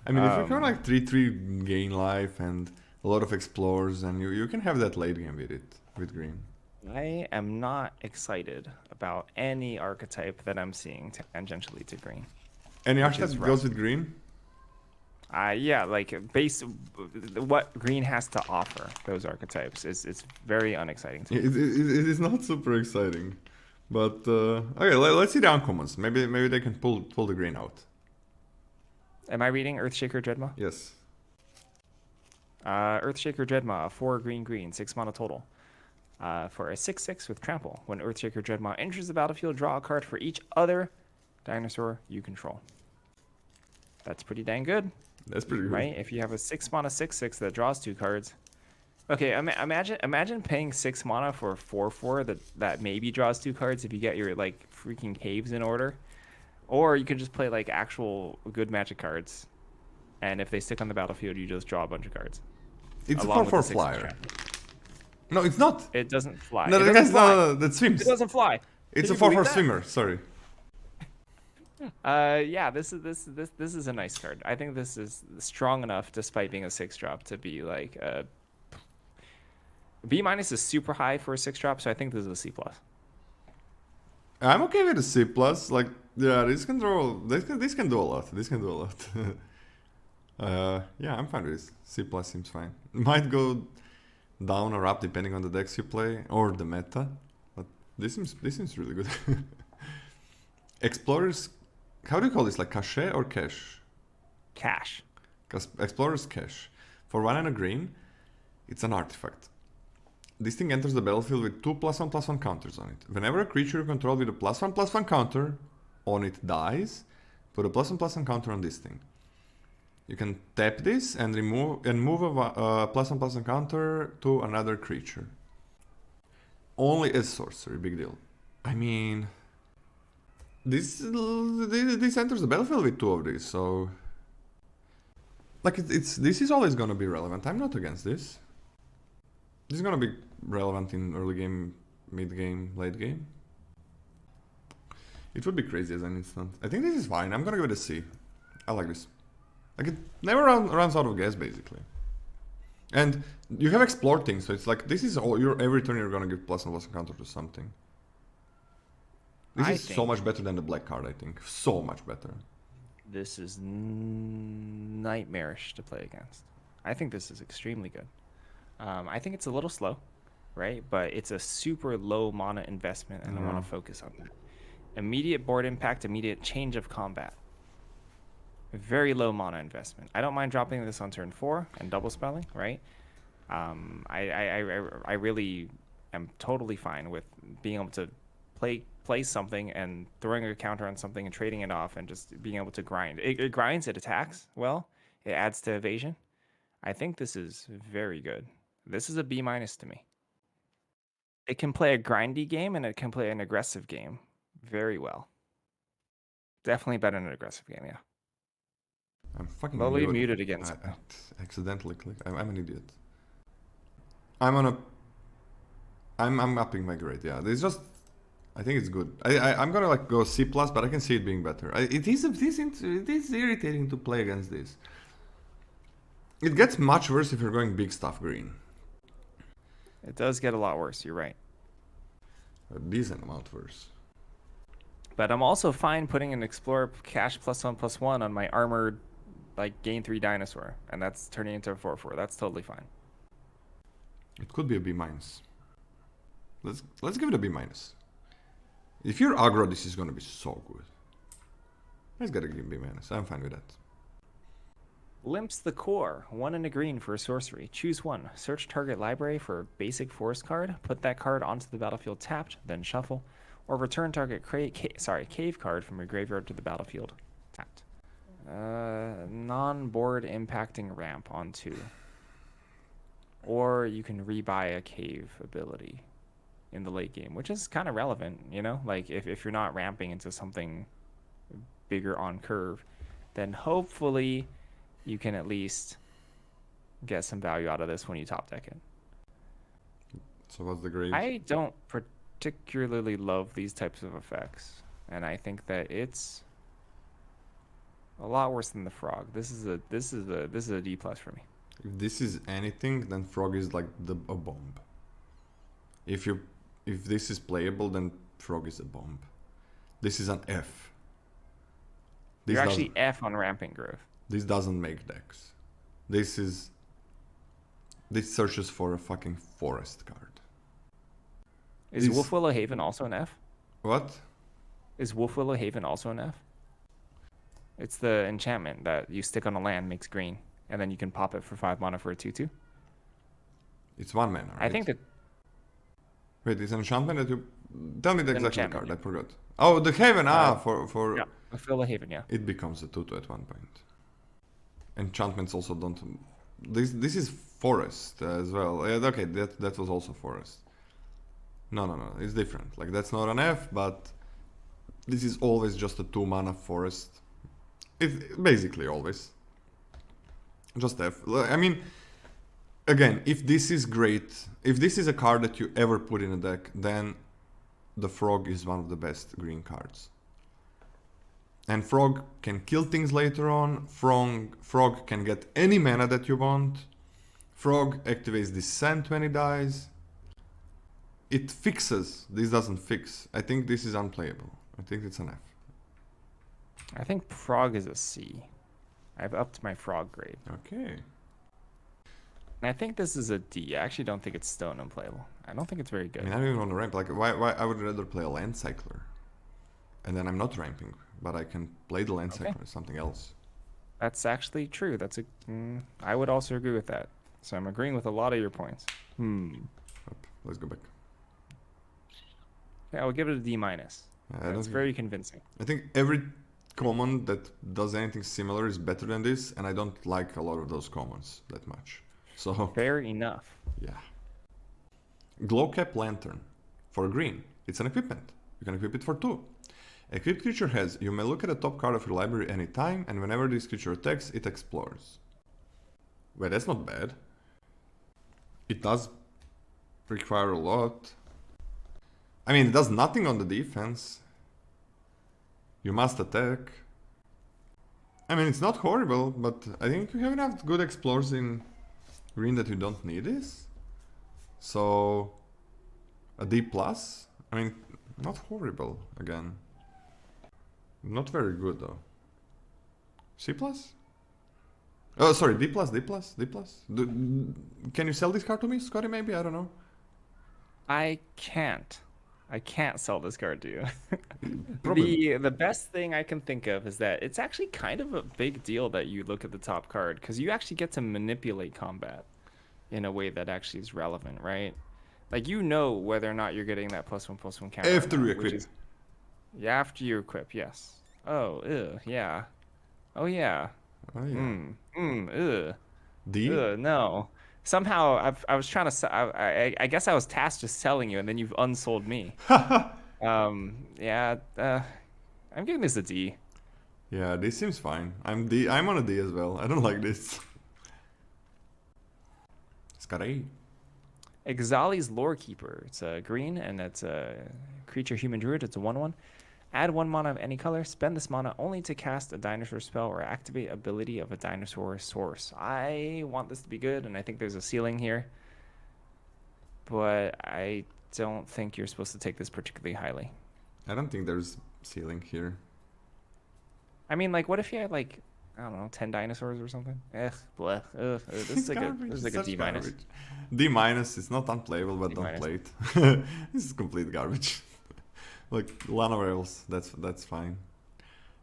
I mean, if you can like 3/3 gain life and a lot of explores, and you can have that late game with green. I am not excited about any archetype that I'm seeing tangentially to green. Any Which archetype is goes rough. with green? Yeah, like what green has to offer those archetypes is very unexciting to me. It is not super exciting, but okay. Let's see the uncommons. Maybe they can pull the green out. Am I reading Earthshaker Dreadmaw? Yes. Earthshaker Dreadmaw, 4 green, 6 mana total. For a 6/6 with trample. When Earthshaker Dreadmaw enters the battlefield, draw a card for each other dinosaur you control. That's pretty dang good. That's pretty good. Right? If you have a 6 mana 6/6 that draws 2 cards. Okay, imagine paying 6 mana for a 4/4 that maybe draws 2 cards if you get your like freaking caves in order. Or you could just play like actual good magic cards. And if they stick on the battlefield, you just draw a bunch of cards. It's a along with the 4/4 6 flyer. trample. No, it's not. It doesn't fly. No, It doesn't fly. no, that swims. It doesn't fly. It's Can a you believe 4/4 that? swimmer. Sorry. Yeah, this is a nice card. I think this is strong enough, despite being a 6-drop, to be like B minus is super high for a 6-drop, so I think this is a C plus. I'm okay with a C plus. Like, yeah, this can draw. This can do a lot. This can do a lot. Yeah, I'm fine with this. C plus seems fine. Might go down or up depending on the decks you play or the meta, but this seems really good. Explorers, how do you call this? Like cache or cache? Cash. Because Explorer's Cache. For 1 and a green, it's an artifact. This thing enters the battlefield with 2+1/+1 counters on it. Whenever a creature you control with a +1/+1 counter on it dies, put a +1/+1 counter on this thing. You can tap this and move a +1/+1 counter to another creature. Only as sorcery, big deal. I mean, this enters the battlefield with 2 of these, so like this is always gonna be relevant. I'm not against this. This is gonna be relevant in early game, mid game, late game. It would be crazy as an instant. I think this is fine. I'm gonna give it a C. I like this. Like, it never runs out of gas, basically. And you have explored things, so it's like, this is all, every turn you're gonna give +1/+1 counter to something. This is so much better than the black card, I think. So much better. This is nightmarish to play against. I think this is extremely good. I think it's a little slow, right? But it's a super low mana investment, and I want to focus on that. Immediate board impact, immediate change of combat. Very low mana investment. I don't mind dropping this on turn 4 and double spelling, right? I really am totally fine with being able to play something and throwing a counter on something and trading it off and just being able to grind. It grinds, it attacks well, it adds to evasion. I think this is very good. This is a B minus to me. It can play a grindy game and it can play an aggressive game very well. Definitely better than an aggressive game, yeah. I'm fucking muted again. I accidentally clicked. I'm an idiot. I'm upping my grade. Yeah, it's just. I think it's good. I'm gonna like go C plus, but I can see it being better. It is irritating to play against this. It gets much worse if you're going big stuff green. It does get a lot worse. You're right. A decent amount worse. But I'm also fine putting an Explorer Cash +1/+1 on my armored, like, gain 3 dinosaur, and that's turning into a 4/4. That's totally fine. It could be a B minus. Let's give it a B minus. If you're aggro, this is gonna be so good. Let's get a B minus. I'm fine with that. Limps the Core. 1 and a green for a sorcery. Choose 1. Search target library for a basic forest card. Put that card onto the battlefield tapped, then shuffle. Or return target cave card from your graveyard to the battlefield tapped. Non-board impacting ramp on 2. Or you can rebuy a cave ability in the late game, which is kind of relevant, you know? Like, if you're not ramping into something bigger on curve, then hopefully you can at least get some value out of this when you top deck it. So what's the grade? I don't particularly love these types of effects, and I think that it's a lot worse than the frog. This is a D plus for me. If this is anything, then frog is like a bomb. If this is playable, then frog is a bomb. This is an F. You're actually F on ramping growth. This doesn't make decks. This searches for a fucking forest card. Is Wolfwillow Haven also an F? What? Is Wolfwillow Haven also an F? It's the enchantment that you stick on a land, makes green, and then you can pop it for 5 mana for a 2/2. It's 1 mana, right? I think that... Wait, it's an enchantment that you... Tell me the exact card, I forgot. Oh, the Haven, for... Yeah, Wolfwillow Haven, yeah. It becomes a 2/2 at one point. Enchantments also don't... This is forest as well. Okay, that was also forest. No, it's different. Like, that's not an F, but this is always just a 2 mana forest. It's basically always. Just F. I mean, again, if this is great, if this is a card that you ever put in a deck, then the frog is one of the best green cards. And Frog can kill things later on. Frog can get any mana that you want. Frog activates Descent when he dies. It fixes. This doesn't fix. I think this is unplayable. I think it's an F. I think Frog is a C. I've upped my Frog grade. Okay. And I think this is a D. I actually don't think it's stone unplayable. I don't think it's very I good. mean, I don't even want to ramp. Like, why I would rather play a Land Cycler. And then I'm not ramping, but I can play the Land Cycler as something else. That's actually true. That's a. I would also agree with that. So I'm agreeing with a lot of your points. Let's go back. Okay, I will give it a D minus. That's very convincing. I think every common that does anything similar is better than this, and I don't like a lot of those commons that much. So fair enough. Yeah. Glowcap Lantern for green. It's an equipment. You can equip it for 2. Equipped creature has, you may look at the top card of your library anytime, and whenever this creature attacks, it explores. Well, that's not bad. It does require a lot. I mean, it does nothing on the defense. You must attack. I mean, it's not horrible, but I think you have enough good explores in green that you don't need this. So, a D+. I mean, not horrible, again. Not very good, though. C+? Oh, sorry, D+, D+, D+. Can you sell this card to me, Scotty, maybe? I don't know. I can't sell this card to you. Probably. The best thing I can think of is that it's actually kind of a big deal that you look at the top card, because you actually get to manipulate combat in a way that actually is relevant, right? Like, you know whether or not you're getting that +1/+1 counter. After you equip. Yeah, after you equip, yes. Oh, yeah. Oh, yeah. Oh, yeah. Ugh. D? No. Somehow, I was trying to... I guess I was tasked just selling you, and then you've unsold me. Yeah, I'm giving this a D. Yeah, this seems fine. I'm on a D as well. I don't like this. Scotty. Ixalan's Lorekeeper. It's a green, and it's a creature human druid. It's a 1/1. Add 1 mana of any color. Spend this mana only to cast a dinosaur spell or activate ability of a dinosaur source. I want this to be good, and I think there's a ceiling here. But I don't think you're supposed to take this particularly highly. I don't think there's ceiling here. I mean, like, what if you had, like, I don't know, 10 dinosaurs or something? Bleh. This is like a D minus. D minus is not unplayable, but D don't minus. play it. This is complete garbage. Like Lana Rails, that's fine.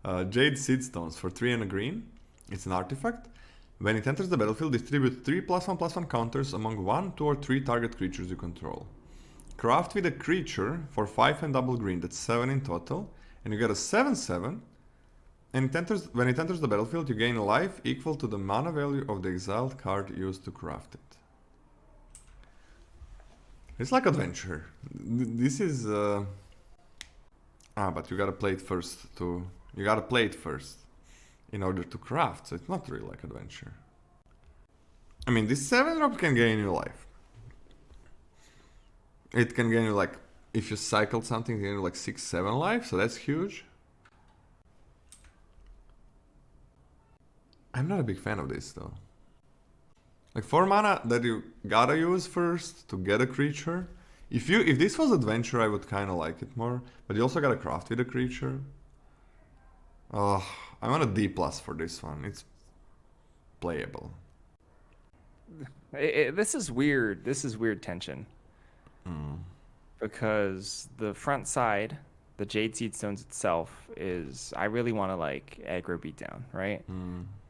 Jade Seedstones for 3 and a green. It's an artifact. When it enters the battlefield, distribute 3 +1/+1 counters among 1, 2, or 3 target creatures you control. Craft with a creature for 5 and double green. That's 7 in total, and you get a 7/7. And when it enters the battlefield, you gain a life equal to the mana value of the exiled card used to craft it. It's like adventure. This is... but you gotta play it first You gotta play it first in order to craft, so it's not really like adventure. I mean, this 7-drop can gain you life. It can gain you, like, if you cycled something, it can gain you like 6-7 life, so that's huge. I'm not a big fan of this, though. Like, 4 mana that you gotta use first to get a creature. If this was adventure, I would kind of like it more. But you also gotta craft with a creature. Oh, I'm on a D+ for this one. It's playable. This is weird. This is weird tension. Because the front side, the Jade Seedstones itself, is... I really want to, like, aggro beatdown, right?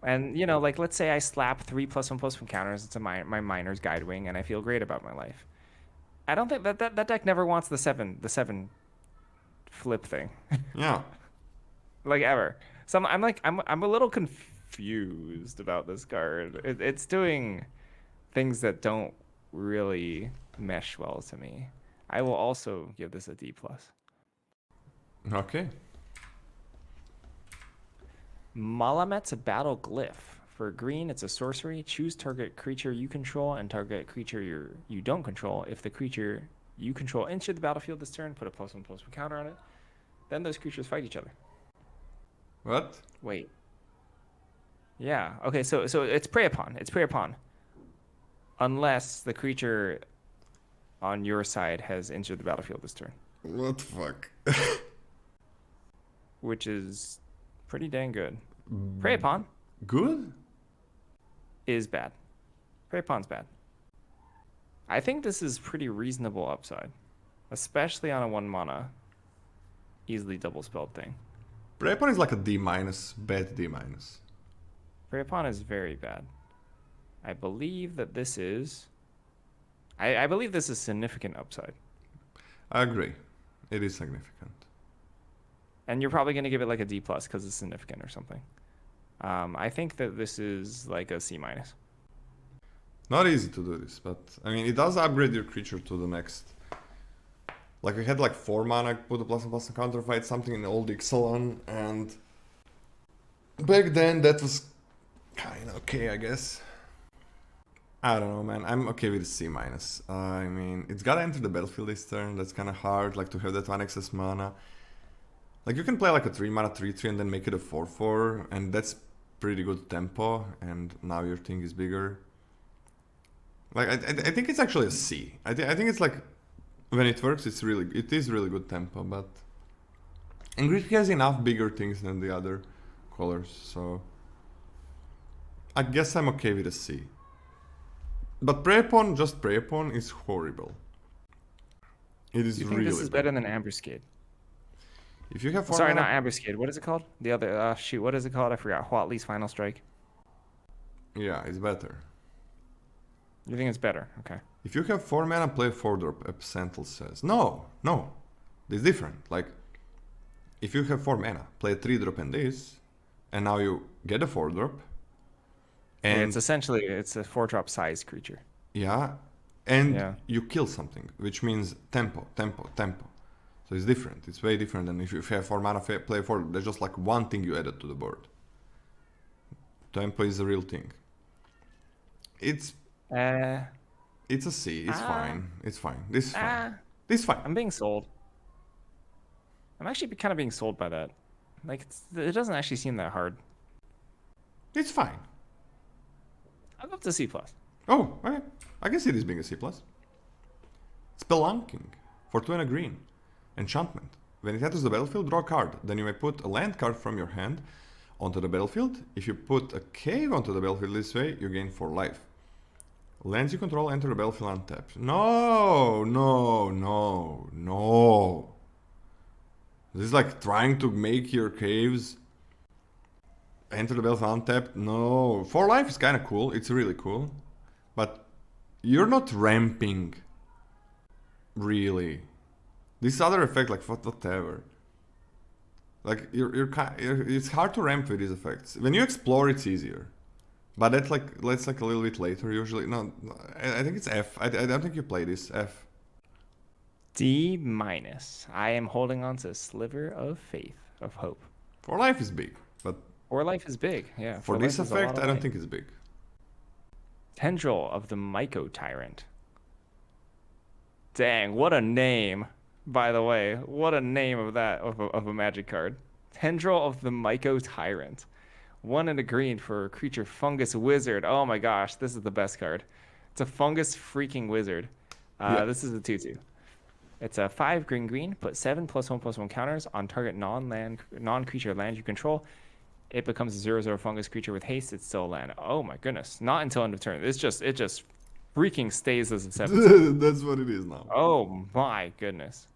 And, you know, like, let's say I slap 3 +1/+1 counters into my Miner's Guidewing, and I feel great about my life. I don't think that deck never wants the 7 flip thing. Yeah. Like, ever. So I'm a little confused about this card. It's doing things that don't really mesh well to me. I will also give this a D+. Okay. Malamet's a battle glyph. For green, it's a sorcery. Choose target creature you control and target creature you don't control. If the creature you control entered the battlefield this turn, put a +1/+1 counter on it. Then those creatures fight each other. What? Wait. Yeah. Okay. So it's prey upon. It's prey upon, unless the creature on your side has entered the battlefield this turn, What the fuck? which is pretty dang good. Prey upon Good? is bad. Prey upon's bad. I think this is pretty reasonable upside, especially on a 1 mana, easily double spelled thing. Prey upon is like a D minus, bad D minus. Prey upon is very bad. I believe that this is. I believe this is significant upside. I agree. It is significant. And you're probably going to give it like a D plus because it's significant or something. I think that this is like a C minus. Not easy to do this, but I mean, it does upgrade your creature to the next. Like we had like 4 mana, put a plus and counter fight something in old Ixalan, and back then that was kind of okay, I guess. I don't know, man. I'm okay with a C minus. I mean, it's gotta enter the battlefield this turn. That's kind of hard, like to have that 1 excess mana. Like you can play like a 3 mana 3/3 and then make it a 4/4, and that's pretty good tempo. And now your thing is bigger. Like I think it's actually a C. I think it's like when it works, it is really good tempo. But and Greek has enough bigger things than the other colors, so I guess I'm okay with a C. But Prey Upon, just Prey Upon, is horrible. It is You think really this is bad. better than Ambuscade? If you have 4 Sorry, mana, not Ambuscade. What is it called? The other, shoot, what is it called? I forgot. Huatli's Final Strike. yeah, it's better. You think it's better? Okay. If you have 4 mana, play 4-drop, Epicentral says. No, it's different. Like, if you have 4 mana, play a 3-drop and this, and now you get a 4-drop. And And it's essentially, it's a 4-drop size creature. yeah, and Yeah. you kill something, which means tempo. So it's different. It's way different than if you have 4 mana, play 4. There's just like one thing you added to the board. Tempo is a real thing. It's a C. It's fine. It's fine. This is fine. This is fine. I'm being sold. I'm actually kind of being sold by that. Like, it doesn't actually seem that hard. It's fine. I'd love to C plus. Oh, okay. I can see this being a C+. Spelunking for 2 and a green. Enchantment. When it enters the battlefield, draw a card. Then you may put a land card from your hand onto the battlefield. If you put a cave onto the battlefield this way, you gain 4 life. Lands you control enter the battlefield untapped. No. This is like trying to make your caves enter the battlefield untapped. No. 4 life is kind of cool. It's really cool. But you're not ramping. Really. This other effect, like whatever. Like it's hard to ramp with these effects. When you explore, it's easier. But that's like a little bit later usually. No, I think it's F. I don't think you play this F. D minus. I am holding on to a sliver of faith, of hope. 4 life is big, but Or life is big, yeah. for life this is a lot effect, of I don't life. think it's big. Tendril of the Myco Tyrant. Dang, what a name! By the way, what a name of that of a magic card. Tendril of the Myco Tyrant. 1 and a green for a creature fungus wizard. Oh my gosh, this is the best card. It's a fungus freaking wizard. Yeah. This is a 2/2. It's a 5 green. Put 7 +1/+1 counters on target non-creature land you control. It becomes a 0/0 fungus creature with haste. It's still a land. Oh my goodness! Not until end of turn. It just freaking stays as a 7. That's what it is now. Oh my goodness.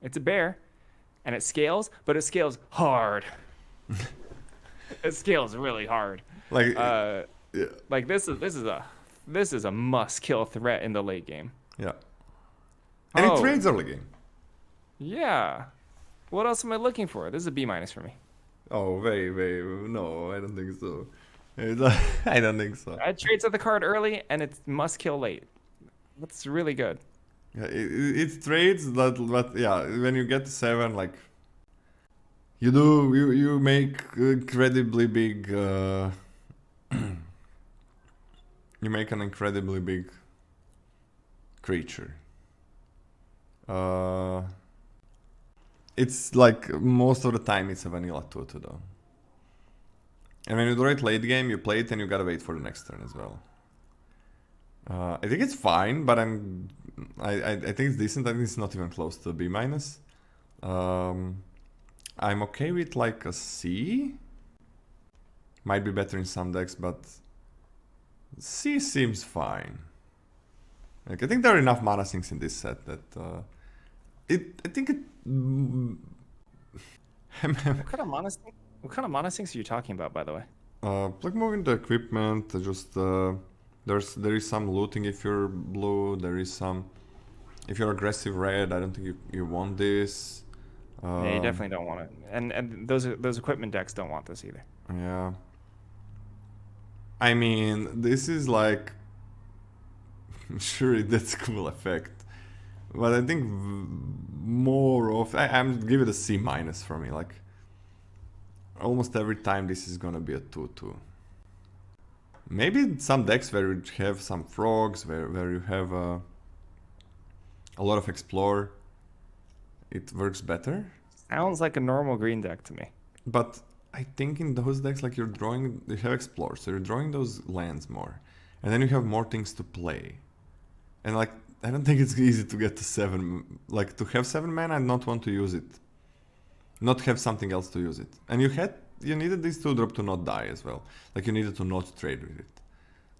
It's a bear, and it scales, but it scales hard. It scales really hard. Like, Yeah. yeah, Like this is a must kill threat in the late game. yeah. And Oh. it trades early game. Yeah. What else am I looking for? This is a B minus for me. Oh, wait, no, I don't think so. I don't think so. It trades at the card early, and it's must kill late. That's really good. Yeah, it trades, but yeah, when you get to 7, like you make incredibly big. You make an incredibly big creature. It's like most of the time it's a vanilla 2-2 though. And when you draw it late game, you play it and you gotta wait for the next turn as well. I think it's fine, but I think it's decent. I think it's not even close to a B minus. I'm okay with like a C. Might be better in some decks, but C seems fine. Like I think there are enough mana sinks in this set that I think it. What kind of mana sinks are you talking about, by the way? Like moving the equipment, just there is some looting if you're blue. There is some if you're aggressive red. I don't think you want this. Yeah, you definitely don't want it, and those equipment decks don't want this either. Yeah. I mean, this is like sure that's cool effect, but I think more of I'm give it a C minus for me. Like almost every time this is gonna be a 2-2. Maybe some decks where you have some frogs, where you have a lot of explore, it works better. Sounds like a normal green deck to me. But I think in those decks, like you have explore, so you're drawing those lands more, and then you have more things to play. And like I don't think it's easy to get to 7. Like to have 7 mana and not want to use it, not have something else to use it. And you needed this 2-drop to not die as well. Like you needed to not trade with it.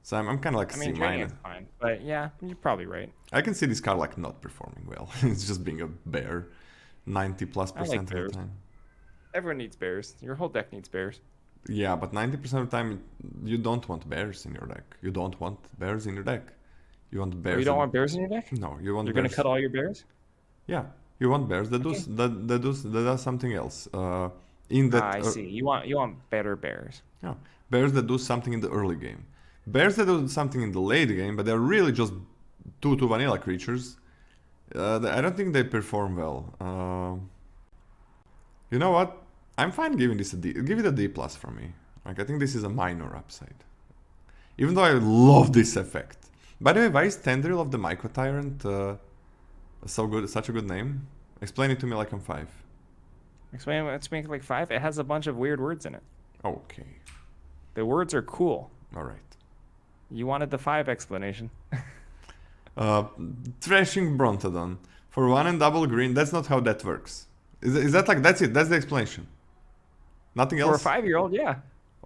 So I'm kind of like C minus. Trading is fine, but yeah, you're probably right. I can see this card like not performing well. It's just being a bear, 90+% of the time. Everyone needs bears. Your whole deck needs bears. Yeah, but 90% of the time you don't want bears in your deck. You don't want bears in your deck. You want bears. Oh, you don't want bears in your deck? No, you want. You're gonna cut all your bears? Yeah, you want bears that do something else. In that. I see. You want better bears. Yeah, bears that do something in the early game. Bears that do something in the late game, but they're really just 2-2 vanilla creatures. I don't think they perform well. You know what? I'm fine giving this a D. Give it a D+ for me. Like I think this is a minor upside. Even though I love this effect. By the way, why is Tendril of the Myco Tyrant such a good name? Explain it to me like I'm 5. Let's make it like 5. It has a bunch of weird words in it. Okay. The words are cool. All right. You wanted the 5 explanation. Thrashing Brontodon. For 1 and double green, that's not how that works. Is that like, that's it? That's the explanation? Nothing else? For a 5-year-old, yeah.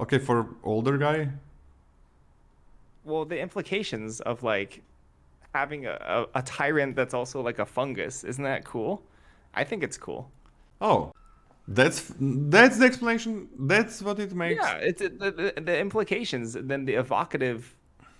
Okay, for older guy? Well, the implications of like having a tyrant that's also like a fungus, isn't that cool? I think it's cool. Oh, that's the explanation. That's what it makes. Yeah, it's the implications, then the evocative,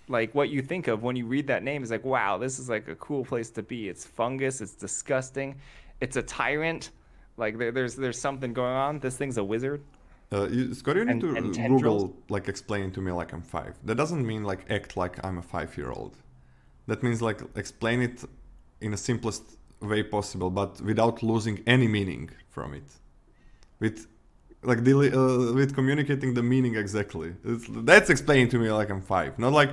like what you think of when you read that name is like, wow, this is like a cool place to be. It's fungus. It's disgusting. It's a tyrant. Like there's something going on. This thing's a wizard. Scott, you need to tendrils? Google, like, explain it to me like I'm 5. That doesn't mean, like, act like I'm a 5-year-old. That means, like, explain it in the simplest way possible, but without losing any meaning from it. With, like, with communicating the meaning exactly. That's explaining to me like I'm 5. Not like,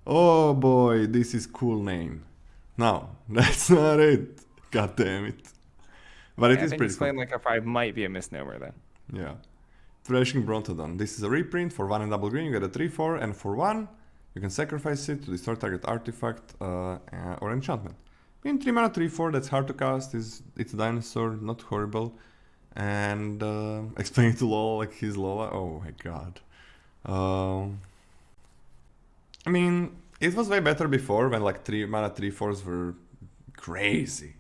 oh boy, this is cool name. No, that's not it. God damn it. But it is pretty explain cool. like a 5 might be a misnomer then. Yeah. Thrashing Brontodon. This is a reprint. For 1 and double green, you get a 3/4, and for 1, you can sacrifice it to destroy target artifact or enchantment. In 3 mana 3/4, that's hard to cast. It's a dinosaur, not horrible. And explain to Lola like he's Lola. Oh my god. I mean, it was way better before when like 3 mana 3/4s were crazy.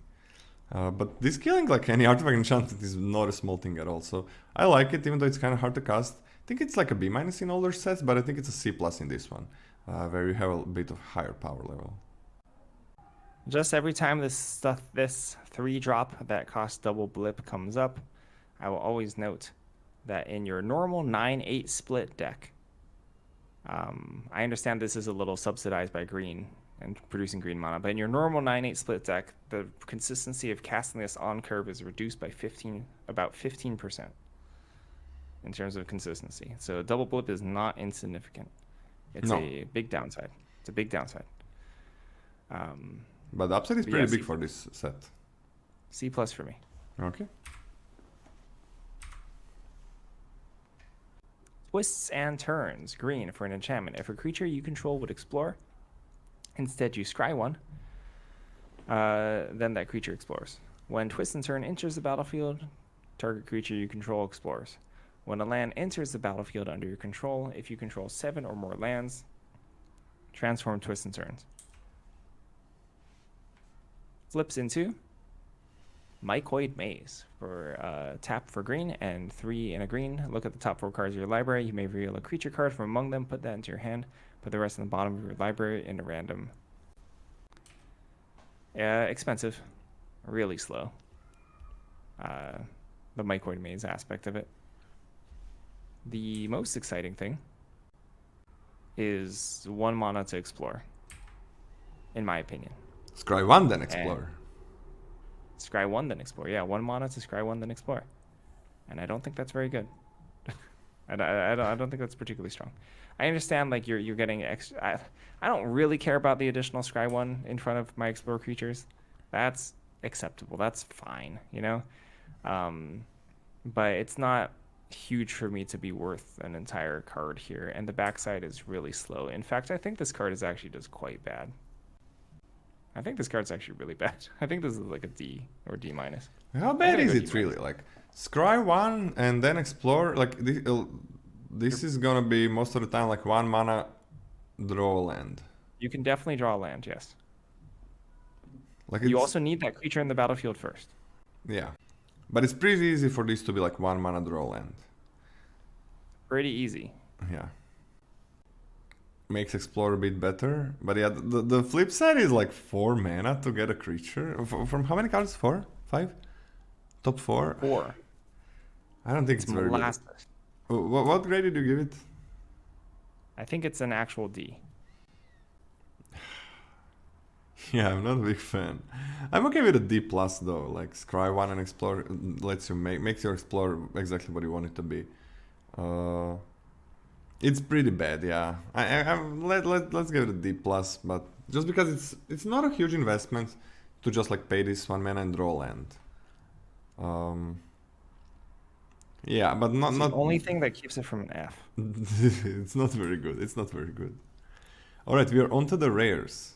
But this killing like any artifact enchantment is not a small thing at all. So I like it, even though it's kind of hard to cast. I think it's like a B- in older sets, but I think it's a C+ in this one, where you have a bit of higher power level. Just every time this 3-drop that costs double blip comes up, I will always note that in your normal 9-8 split deck, I understand this is a little subsidized by green and producing green mana, but in your normal 9-8 split deck, the consistency of casting this on curve is reduced by about 15% in terms of consistency. So double blip is not insignificant. It's a big downside. It's a big downside. But the upside is pretty big for this set. C+ for me. Okay. Twists and Turns, green for an enchantment. If a creature you control would explore, instead you scry one, then that creature explores. When Twist and Turn enters the battlefield, target creature you control explores. When a land enters the battlefield under your control, if you control 7 or more lands, transform Twist and Turns. Flips into Mycoid Maze for tap for green and 3 in a green. Look at the top 4 cards of your library. You may reveal a creature card from among them. Put that into your hand. Put the rest in the bottom of your library in a random. Expensive. Really slow. The Mycoid Maze aspect of it. The most exciting thing is 1 mana to explore, in my opinion. Scry 1 then explore. Scry 1 then explore. Yeah, 1 mana to scry 1 then explore. And I don't think that's very good. I don't think that's particularly strong. I understand like you're getting extra. I don't really care about the additional scry 1 in front of my explore creatures. That's acceptable. That's fine, you know. But it's not huge for me to be worth an entire card here, and the backside is really slow. In fact, I think this card is actually just quite bad. I think this card's actually really bad. I think this is like a D or D minus. How bad is it really? Like scry 1 and then explore. Like this is gonna be most of the time like 1 mana, draw a land. You can definitely draw a land, yes. Like you also need that creature in the battlefield first. Yeah. But it's pretty easy for this to be like 1 mana draw land. Pretty easy. Yeah. Makes explore a bit better. But yeah, the flip side is like 4 mana to get a creature. From how many cards? 4? 5? Top 4? 4. I don't think it's very good. What grade did you give it? I think it's an actual D. Yeah, I'm not a big fan. I'm okay with a D plus though. Like scry 1 and explore lets you makes you explore exactly what you want it to be. It's pretty bad, yeah. Let's give it a D plus, but just because it's not a huge investment to just like pay this 1 mana and draw land. Yeah, but not the only thing that keeps it from an F. It's not very good. It's not very good. All right, we are onto the rares.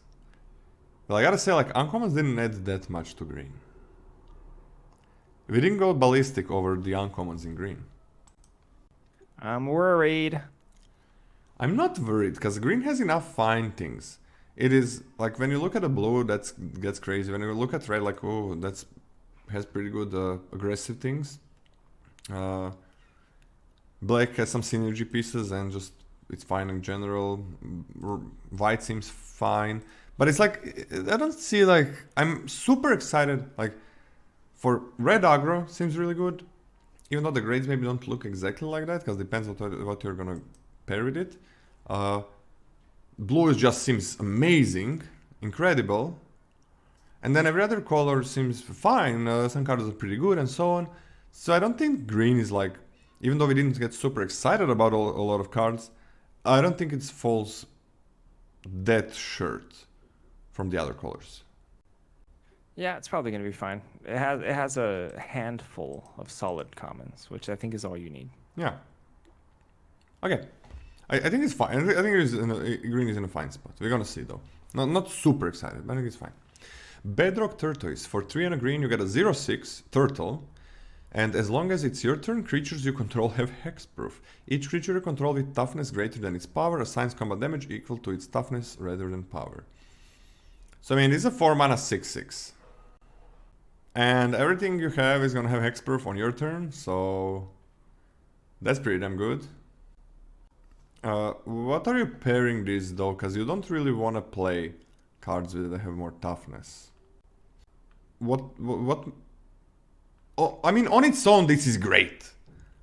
Well, I gotta say, like, uncommons didn't add that much to green. We didn't go ballistic over the uncommons in green. I'm worried. I'm not worried, because green has enough fine things. It is, like, when you look at the blue, that gets crazy. When you look at red, like, oh, that's has pretty good aggressive things. Black has some synergy pieces, and just, it's fine in general. White seems fine. But it's like, I don't see like, I'm super excited, like, for red aggro seems really good. Even though the grades maybe don't look exactly like that, because it depends on what you're gonna pair with it. Blue just seems amazing, incredible. And then every other color seems fine, some cards are pretty good and so on. So I don't think green is like, even though we didn't get super excited about a lot of cards, I don't think it falls that short from the other colors. Yeah, it's probably going to be fine. It has a handful of solid commons, which I think is all you need. Yeah. Okay. I think it's fine. I think green is in a fine spot. We're gonna see though. Not super excited, but I think it's fine. Bedrock Tortoise. For 3 and a green, you get a 0/6 turtle. And as long as it's your turn, creatures you control have hexproof. Each creature you control with toughness greater than its power assigns combat damage equal to its toughness rather than power. So I mean, it's a 4 mana 6/6. And everything you have is gonna have hexproof on your turn, so that's pretty damn good. What are you pairing this though? Because you don't really want to play cards that have more toughness. What? Oh, I mean, on its own, this is great.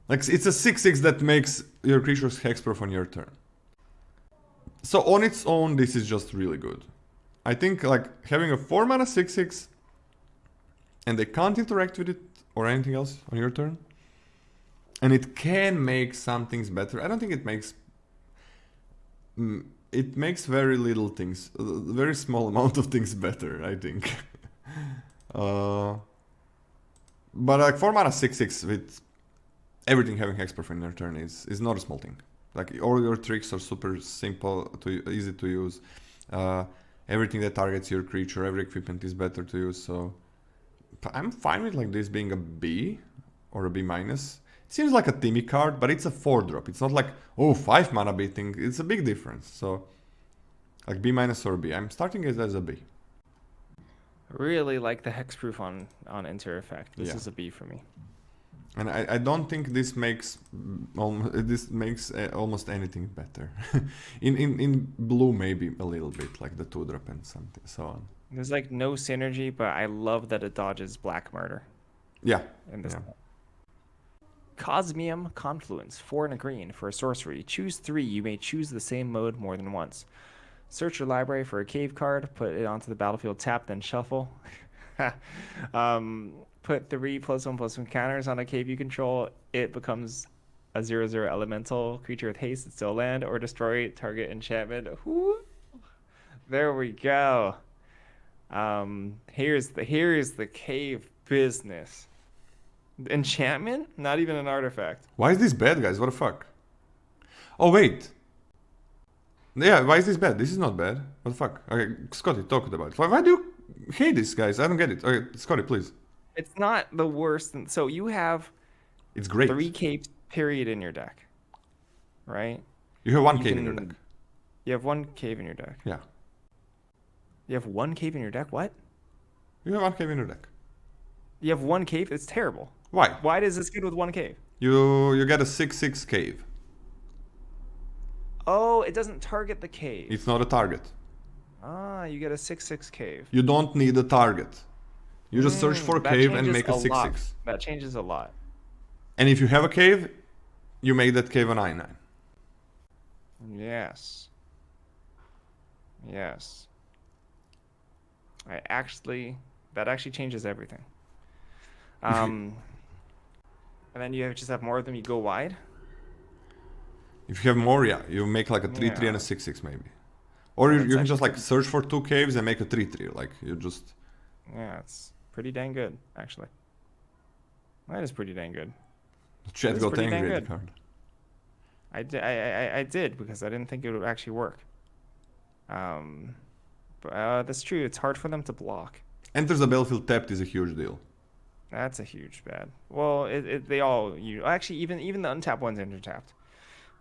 Like, it's a 6/6 that makes your creatures hexproof on your turn. So on its own, this is just really good. I think like having a 4 mana 6/6 and they can't interact with it or anything else on your turn, and it can make some things better. I don't think it makes very little things, a very small amount of things better, I think. But like 4 mana 6/6 with everything having hexproof in your turn is not a small thing. Like all your tricks are super simple, easy to use. Everything that targets your creature, every equipment is better to use. So I'm fine with like this being a B or a B minus. It seems like a Timmy card, but it's a 4-drop. It's not like, oh, 5 mana beating. It's a big difference. So like B minus or B. I'm starting it as a B. Really like the hexproof on Enter effect. This is a B for me. And I don't think this makes almost anything better. in blue maybe a little bit, like the 2-drop and something so on. There's like no synergy, but I love that it dodges black murder. Yeah. In this. Yeah. Cosmium Confluence, 4 and a green for a sorcery. Choose 3. You may choose the same mode more than once. Search your library for a cave card, put it onto the battlefield, tap, then shuffle. Put 3 +1/+1 counters on a cave you control. It becomes a 0/0 elemental creature with haste. It's still land, or destroy target enchantment. Whoo! There we go. Here's the cave business. Enchantment? Not even an artifact. Why is this bad, guys? What the fuck? Oh wait. Yeah, why is this bad? This is not bad. What the fuck? Okay, Scotty, talk about it. Why do you hate this, guys? I don't get it. Okay, Scotty, please. It's not the worst. So you have it's great. 3 caves period in your deck, right? You have 1 cave in your deck. You have 1 cave in your deck. Yeah. You have 1 cave in your deck? What? You have 1 cave in your deck. You have 1 cave? It's terrible. Why? Why does this good with 1 cave? You get a 6/6 cave. Oh, it doesn't target the cave. It's not a target. Ah, you get a 6/6 cave. You don't need a target. You just search for a cave and make a 6/6. That changes a lot. And if you have a cave, you make that cave a 9/9. Yes. Yes. That actually changes everything. And then you just have more of them. You go wide. If you have more, yeah, you make like a 3/3 and a 6/6 maybe. Or you can just like search for 2 caves and make a 3/3. Like you just. Yeah, it's pretty dang good, actually. That is pretty dang good. Chat got angry at the card. I did because I didn't think it would actually work. But that's true. It's hard for them to block. Enters the battlefield tapped is a huge deal. That's a huge bad. Well, they all actually even the untapped ones enter tapped.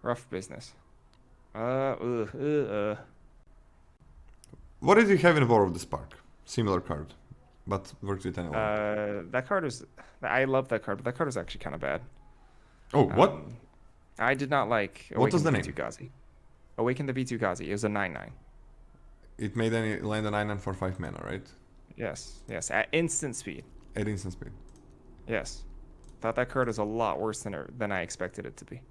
Rough business. What did you have in War of the Spark? Similar card, but works with anyone. That card was. I love that card, but that card was actually kind of bad. Oh, what? I did not like. What was the name? Gazi. Awaken the V2 Gazi. It was a 9/9. It made any land a 9/9 for 5 mana, right? Yes. At instant speed. At instant speed. Yes. Thought that card was a lot worse than I expected it to be.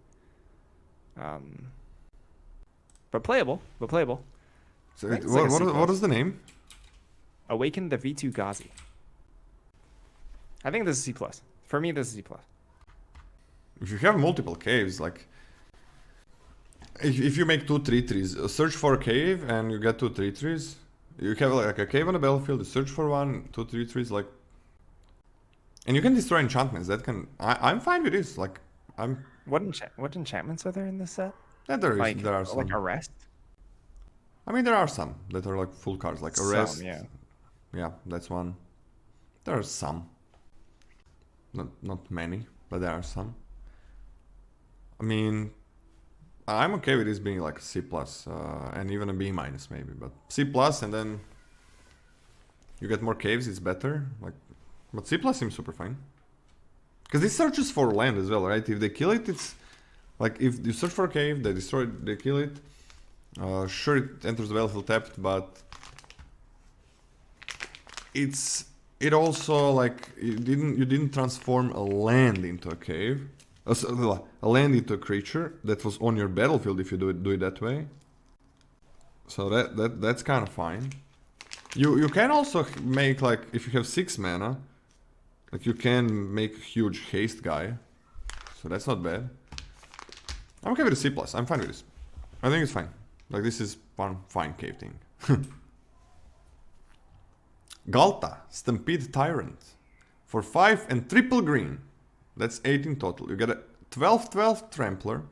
But playable. So what is the name? Awaken the V2 Gazi. I think this is C+. For me, this is C+. If you have multiple caves, like if you make 2 3/3s, search for a cave and you get 2 3/3s. You have like a cave on the battlefield. You search for 1 2 3/3s, like, and you can destroy enchantments. That can I'm fine with this. Like I'm. What enchantments are there in this set? Yeah, there are some. Like Arrest. I mean, there are some that are like full cards, like Arrest. Some, yeah. Yeah, that's one. There are some. Not many, but there are some. I mean, I'm okay with this being like a C+, and even a B minus maybe, but C+, and then you get more caves, it's better. Like, but C+ seems super fine. Because this searches for land as well, right? If they kill it, it's like if you search for a cave, they destroy it, they kill it. Sure, it enters the battlefield tapped, but it also like you didn't transform a land into a cave, a land into a creature that was on your battlefield if you do it that way. So that's kind of fine. You can also make like if you have 6 mana, like you can make a huge haste guy. So that's not bad. I'm okay with the C+. I'm fine with this. I think it's fine. Like this is one fine cave thing. Galta, Stampede Tyrant. For 5 and triple green. That's 18 total. You get a 12/12 Trampler.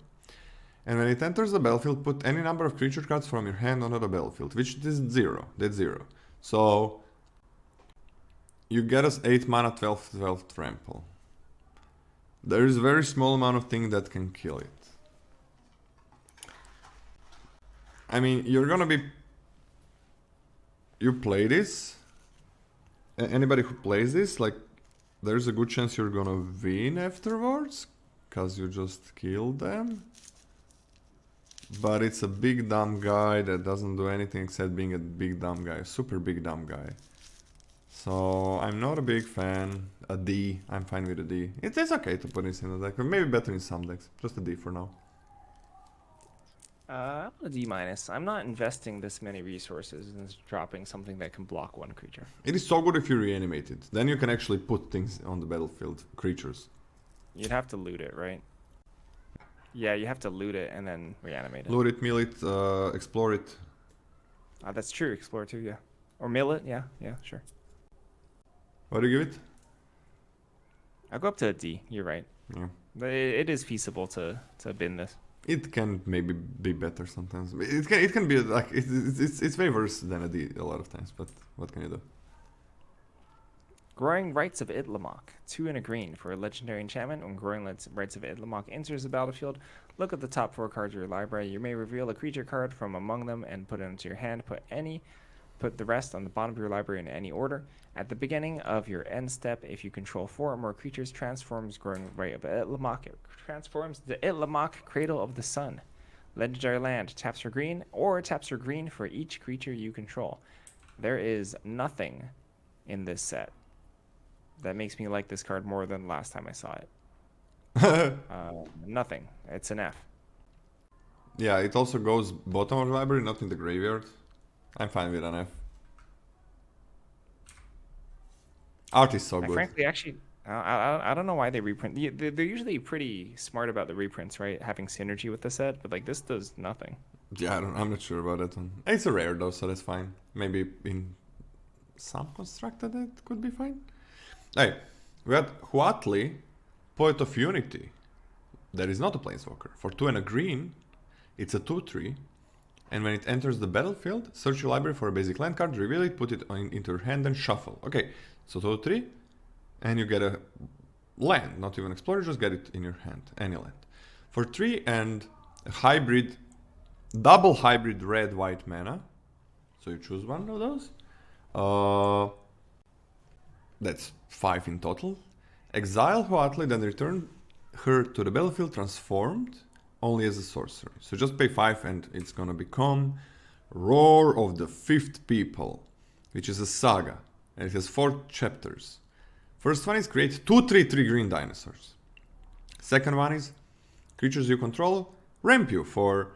And when it enters the battlefield, put any number of creature cards from your hand onto the battlefield, which is 0. That's 0. So you get us 8 mana 12/12 Trample. There is a very small amount of thing that can kill it. I mean, you're gonna be... You play this. Anybody who plays this, like, there's a good chance you're gonna win afterwards, because you just killed them. But it's a big dumb guy that doesn't do anything except being a big dumb guy, a super big dumb guy. So I'm not a big fan. A D, I'm fine with a D. It is okay to put this in the deck, but maybe better in some decks. Just a D for now. I'm a D minus. I'm not investing this many resources in dropping something that can block one creature. It is so good if you reanimate it. Then you can actually put things on the battlefield, creatures. You'd have to loot it, right? Yeah, you have to loot it and then reanimate it. Loot it, mill it, explore it. That's true. Explore too, yeah. Or mill it, yeah, sure. What do you give it? I'll go up to a D. You're right. Yeah. But it is feasible to bin this. It can maybe be better sometimes. It can be like it's way worse than a D a lot of times. But what can you do? Growing Rites of Itlamok. 2 and a green for a legendary enchantment. When Growing Rites of Itlamok enters the battlefield, look at the top 4 cards of your library. You may reveal a creature card from among them and put it into your hand. Put the rest on the bottom of your library in any order. At the beginning of your end step, if you control 4 or more creatures, transforms Growing Rite of Itlamok. It transforms the Itlamok Cradle of the Sun. Legendary land. Taps for green or taps for green for each creature you control. There is nothing in this set that makes me like this card more than last time I saw it. Nothing. It's an F. Yeah, it also goes bottom of the library, not in the graveyard. I'm fine with an F. Art is so good. Frankly, actually, I don't know why they reprint. They're usually pretty smart about the reprints, right? Having synergy with the set, but like this does nothing. Yeah, I'm not sure about that one. It's a rare though, so that's fine. Maybe in some constructed it could be fine. Hey, we got Huatli, Poet of Unity. That is not a Planeswalker. For 2 and a green, it's a 2/3. And when it enters the battlefield, search your library for a basic land card, reveal it, put it into your hand and shuffle. Okay, so 2/3, and you get a land, not even Explorer, just get it in your hand, any land. For 3 and a hybrid, double hybrid red-white mana, so you choose one of those. That's 5 in total. Exile Huatli, then return her to the battlefield transformed only as a sorcery. So just pay 5 and it's gonna become Roar of the Fifth People, which is a saga. And it has 4 chapters. First one is create 2/3/3 green dinosaurs. Second one is creatures you control ramp you for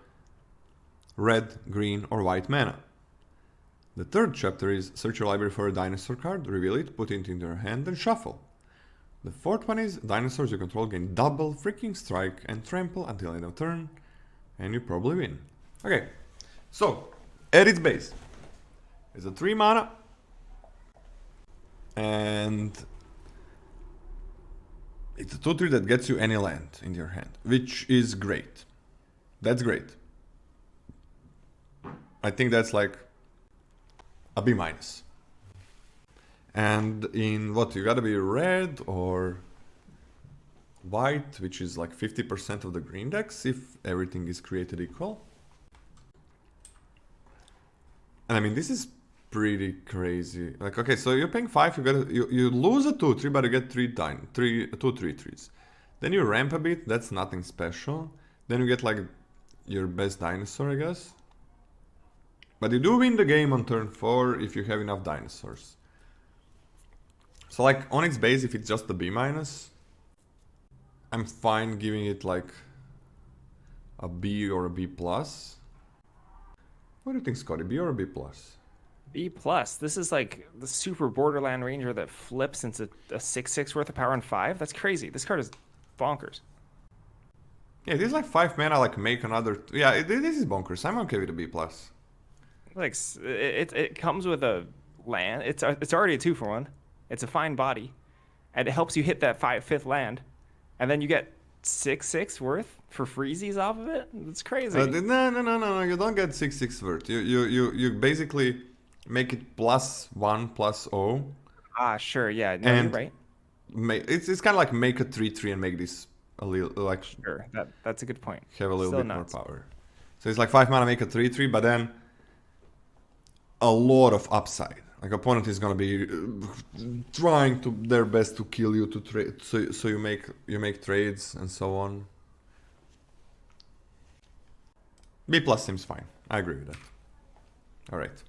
red, green, or white mana. The third chapter is search your library for a dinosaur card, reveal it, put it into your hand, and shuffle. The fourth one is dinosaurs you control gain double freaking strike and trample until end of turn, and you probably win. Okay, so at its base, it's a 3 mana, and it's a 2/3 that gets you any land in your hand, which is great. That's great. I think that's like a B minus. And in what, you gotta be red or white, which is like 50% of the green decks if everything is created equal. And I mean, this is pretty crazy. Like, okay, so you're paying 5, you lose a 2/3, but you get 2/3/3s. Then you ramp a bit, that's nothing special. Then you get like your best dinosaur, I guess. But you do win the game on turn 4 if you have enough dinosaurs. So like on its base, if it's just a B minus, I'm fine giving it like a B or a B plus. What do you think, Scotty? B or a B plus? B plus. This is like the super borderland ranger that flips into a 6/6 worth of power and 5. That's crazy. This card is bonkers. Yeah, it is like 5 mana, like make another. Yeah, this is bonkers. I'm okay with a B plus. Like it comes with a land. It's already a 2-for-1. It's a fine body, and it helps you hit that 5/5 land, and then you get 6/6 worth for freezies off of it? That's crazy. No. You don't get 6/6 worth. You basically make it +1/+0. Ah, sure. Yeah. No, you're And right. it's kind of like make a 3/3 and make this a little like Sure. That's a good point. have a little Still bit nuts. more power. So it's like 5 mana, make a 3/3, but then a lot of upside. Like opponent is gonna be trying to their best to kill you to trade, so you make trades and so on. B+ seems fine. I agree with that. All right.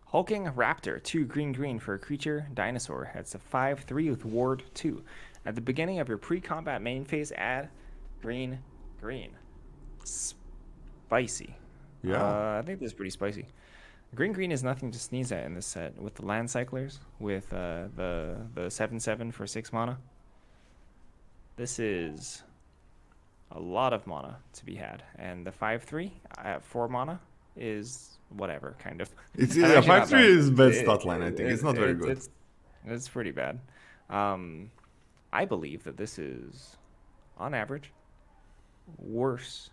Hulking Raptor, 2 green for a creature dinosaur. It's a 5/3 with Ward 2. At the beginning of your pre-combat main phase, add green. Spicy. Yeah. I think this is pretty spicy. Green is nothing to sneeze at in this set. With the land cyclers, with the 7/7 for 6 mana. This is a lot of mana to be had, and the 5/3 at 4 mana is whatever kind of. It's I'm yeah, actually not 5/3 bad. is bad stat line. I think it's not very good. It's pretty bad. I believe that this is, on average, worse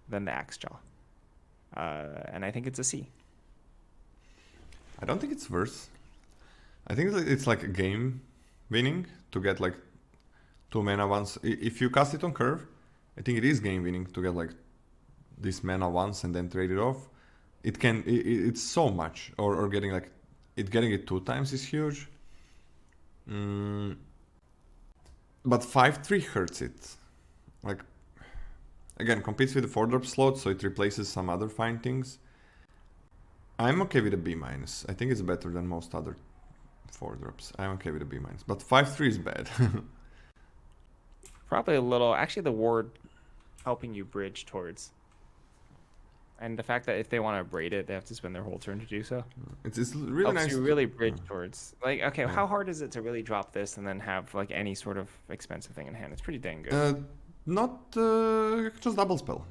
than the Axejaw. And I think it's a C. I don't think it's worse. I think it's like a game winning to get like 2 mana once. If you cast it on curve, I think it is game winning to get like this mana once and then trade it off. It's so much, or getting like getting it 2 times is huge. But 5/3 hurts it. Like again, competes with the 4-drop slot, so it replaces some other fine things. I'm okay with a B-. I think it's better than most other 4-drops. I'm okay with a B-. But 5/3 is bad. Probably a little. Actually, the ward helping you bridge towards. And the fact that if they want to braid it, they have to spend their whole turn to do so. It's really Helps nice. you really bridge towards. Like, okay, Yeah. how hard is it to really drop this and then have like any sort of expensive thing in hand? It's pretty dang good. You can just double spell.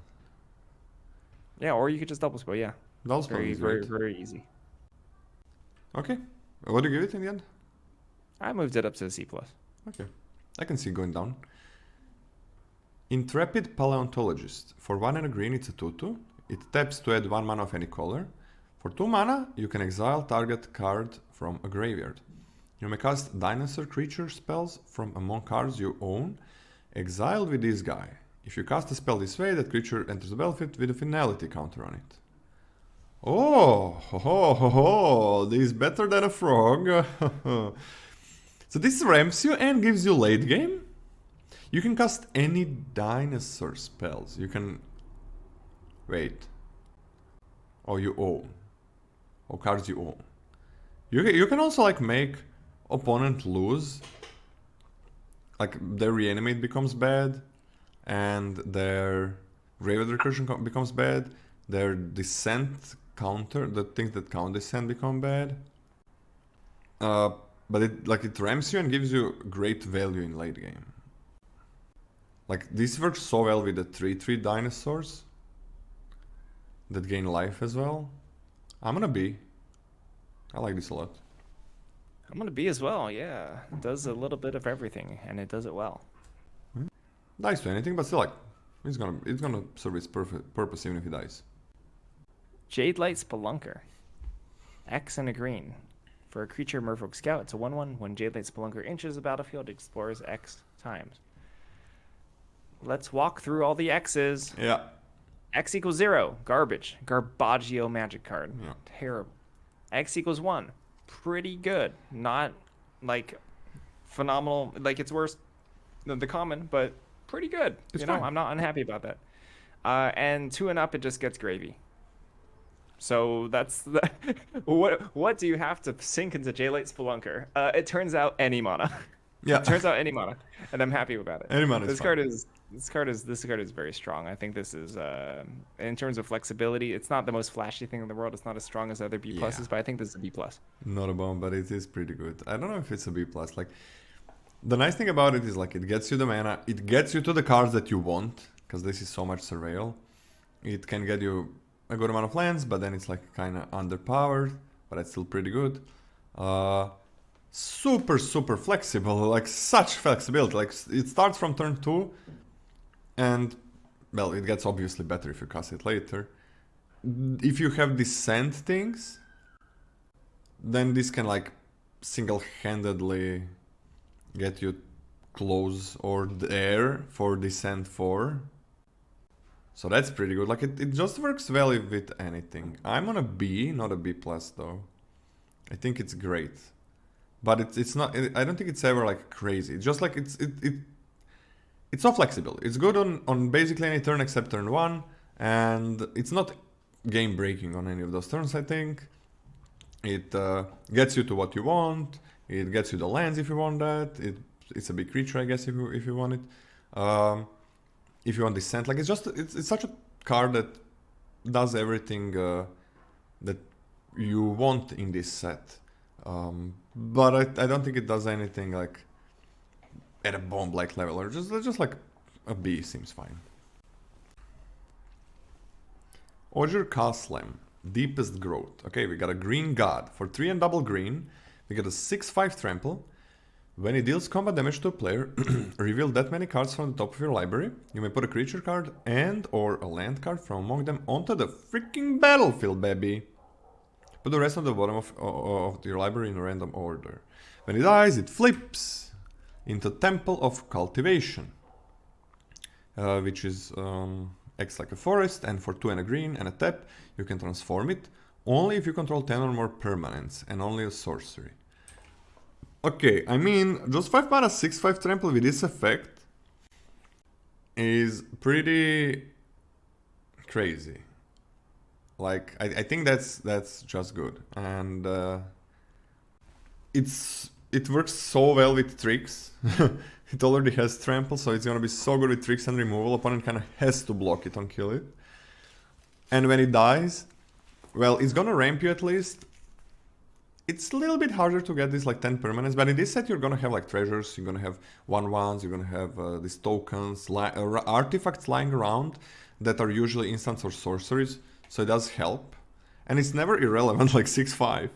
Yeah, or you could just double spell. Yeah, Double spell very is great. very easy. Okay. What do you give it in the end? I moved it up to a C+. Okay. I can see it going down. Intrepid Paleontologist. For 1 and a green, it's a 2/2. It taps to add 1 mana of any color. For 2 mana, you can exile target card from a graveyard. You may cast dinosaur creature spells from among cards you own, exiled with this guy. If you cast a spell this way, that creature enters the battlefield with a finality counter on it. Oh, this is better than a frog. So this ramps you and gives you late game. You can cast any dinosaur spells. You can... Wait. Oh, you own. Or cards you own. You can also like make opponent lose. Like their reanimate becomes bad. And their graveyard recursion becomes bad. Their descent counter, the things that count descent become bad. But it ramps you and gives you great value in late game. Like this works so well with the 3/3 dinosaurs that gain life as well. I'm gonna B. I like this a lot. I'm gonna B as well. Yeah, it does a little bit of everything, and it does it well. Dies to anything, but still like it's gonna serve its purpose even if it dies. Jade Light Spelunker. X and a green. For a creature Merfolk Scout, it's a 1/1. When Jade Light Spelunker enters the battlefield, it explores X times. Let's walk through all the X's. Yeah. X equals 0. Garbage. Garbaggio magic card. Yeah. Terrible. X equals 1. Pretty good. Not like phenomenal. Like it's worse than the common, but pretty good. It's fine. fine. I'm not unhappy about that. And 2 and up, it just gets gravy. So that's the what do you have to sink into J-Light Spelunker? It turns out any mana. Yeah. It turns out any mana, and I'm happy about it. Any mana is This fine. card is very strong. I think this is in terms of flexibility, it's not the most flashy thing in the world. It's not as strong as other B pluses, Yeah. but I think this is a B plus. Not a bomb, but it is pretty good. I don't know if it's a B+. Like, the nice thing about it is like it gets you the mana, it gets you to the cards that you want, because this is so much surveil. It can get you a good amount of lands, but then it's like kind of underpowered, but it's still pretty good. super, super flexible, like such flexibility. Like it starts from turn 2, and well, it gets obviously better if you cast it later. If you have descent things, then this can like single-handedly get you close or there for descent 4. So that's pretty good. Like it just works well with anything. I'm on a B, not a B plus though. I think it's great, but it's not. I don't think it's ever like crazy. It's just like it's so flexible. It's good on basically any turn except turn 1, and it's not game breaking on any of those turns. I think it gets you to what you want. It gets you the lands if you want that. It's a big creature, I guess, if you want it. If you want descent, like it's such a card that does everything that you want in this set. But I don't think it does anything like at a bomb-like level, or just like a B seems fine. Ojir Kaslem, Deepest Growth. Okay, we got a green god for 3 and double green. We got a 6/5 trample. When it deals combat damage to a player, reveal that many cards from the top of your library. You may put a creature card and or a land card from among them onto the freaking battlefield, baby. Put the rest on the bottom of your library in a random order. When it dies, it flips into Temple of Cultivation, which is acts like a forest, and for 2 and a green and a tap, you can transform it only if you control 10 or more permanents and only a sorcery. Okay, I mean, just 5 mana 6/5 trample with this effect is pretty crazy. Like, I think that's just good, and it works so well with tricks. It already has trample, so it's gonna be so good with tricks and removal. Opponent kind of has to block it and kill it. And when it dies, well, it's gonna ramp you at least. It's a little bit harder to get these like 10 permanents, but in this set you're gonna have like treasures, you're gonna have 1/1s, you're gonna have these tokens, artifacts lying around that are usually instants or sorceries, so it does help. And it's never irrelevant, like 6/5.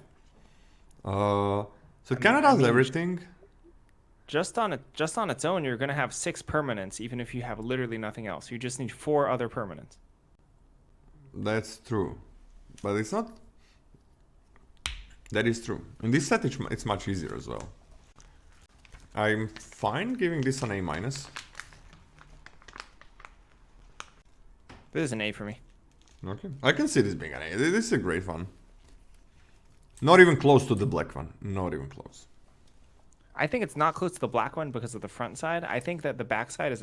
So it kind of does everything. Just on its own, you're gonna have 6 permanents, even if you have literally nothing else. You just need 4 other permanents. That's true, but it's not. That is true. In this set, it's much easier as well. I'm fine giving this an A-. This is an A for me. Okay, I can see this being an A. This is a great one. Not even close to the black one. Not even close. I think it's not close to the black one because of the front side. I think that the back side is.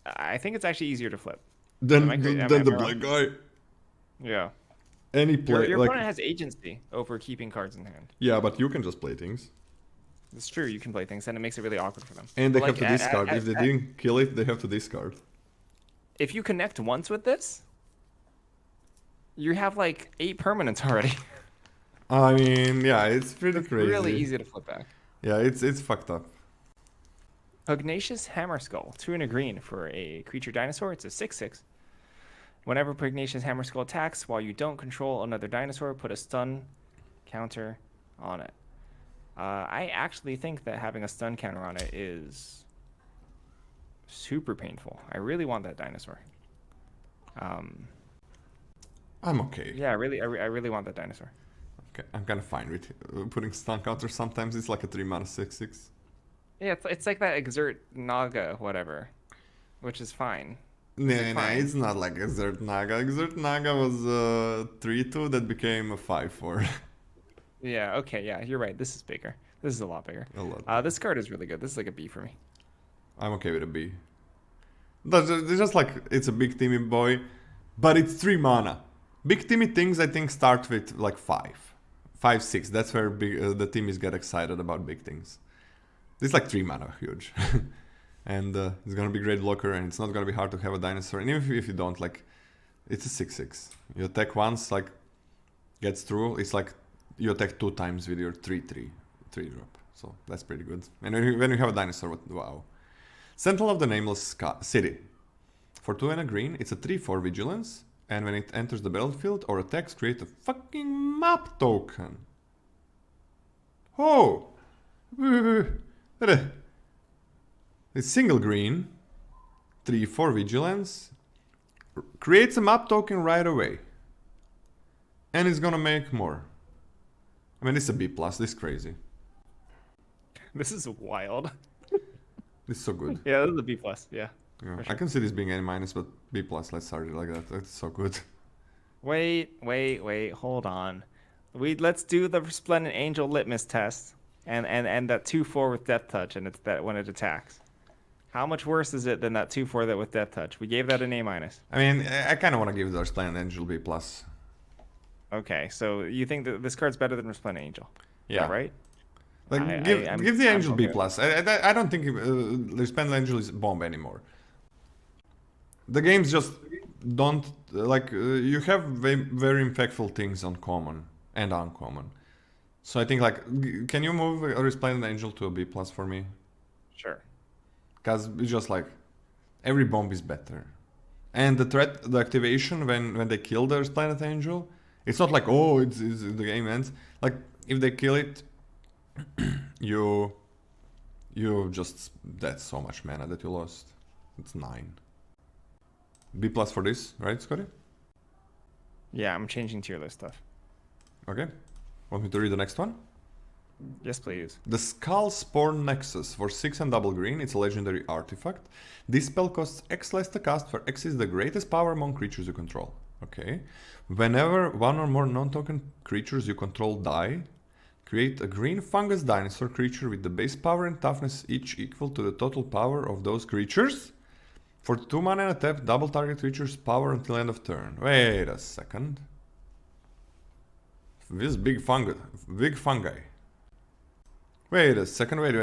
I think it's actually easier to flip. Than the black guy. Yeah. Any play, your like, opponent has agency over keeping cards in hand. Yeah, but you can just play things. It's true, you can play things, and it makes it really awkward for them. And they have to discard. If they didn't kill it, they have to discard. If you connect once with this, you have like 8 permanents already. I mean, yeah, it's pretty crazy. Really easy to flip back. Yeah, it's fucked up. Pugnacious Hammerskull, 2 and a green for a creature dinosaur. It's a 6/6. Whenever Pugnacious Hammerskull attacks, while you don't control another dinosaur, put a stun counter on it. I actually think that having a stun counter on it is super painful. I really want that dinosaur. I'm okay. Yeah, I really want that dinosaur. Okay, I'm kind of fine with putting stun counter. Sometimes it's like a 3 mana 6/6. Yeah, it's like that Exert Naga whatever, which is fine. Nah, it's not like Exert Naga. Exert Naga was a 3/2 that became a 5/4. Yeah, okay, yeah, you're right. This is bigger. This is a lot bigger. A lot. This card is really good. This is like a B for me. I'm okay with a B. It's just like, it's a big teamy boy, but it's 3 mana. Big teamy things, I think, start with like 5, 6. That's where the teamies get excited about big things. This is like 3 mana, huge. And it's gonna be great blocker, and it's not gonna be hard to have a dinosaur. And even if you don't, like, it's a 6/6. You attack once, like, gets through. It's like you attack 2 times with your 3/3 drop. So that's pretty good. And when you have a dinosaur, wow. Sentinel of the Nameless City. For 2 and a green, it's a 3/4 vigilance, and when it enters the battlefield or attacks, create a fucking map token. Oh! It's single green, 3/4 vigilance, creates a map token right away, and it's gonna make more. I mean, it's a B+, this is crazy. This is wild. This is so good. Yeah, this is a B+, yeah. Yeah, sure. I can see this being A-, but B+, let's start it like that. That's so good. Wait, hold on. Let's do the Resplendent Angel litmus test, and that 2/4 with Death Touch, and it's that when it attacks. How much worse is it than that 2/4 that with Death Touch? We gave that an A-. I mean, I kind of want to give the Resplendent Angel B+. Okay, so you think that this card's better than Resplendent Angel? Yeah. Is that right? Like, give the Angel B+. I don't think the Resplendent Angel is bomb anymore. The games just don't, like, you have very impactful things on common and uncommon. So I think, like, can you move a Resplendent Angel to a B+ for me? Sure. Because it's just like, every bomb is better. And the activation when they kill the Resplendent Angel, it's not like, oh, it's the game ends. Like, if they kill it, you just, that's so much mana that you lost. It's 9. B+ for this, right, Scotty? Yeah, I'm changing tier list stuff. Okay. Want me to read the next one? Yes, please. The Skull Spore Nexus for 6 and double green. It's a legendary artifact. This spell costs X less to cast for X is the greatest power among creatures you control. Okay. Whenever one or more non-token creatures you control die, create a green fungus dinosaur creature with the base power and toughness each equal to the total power of those creatures. For 2 mana and a tap, double target creature's power until end of turn. Wait a second. This big fungi. Wait a second, wait.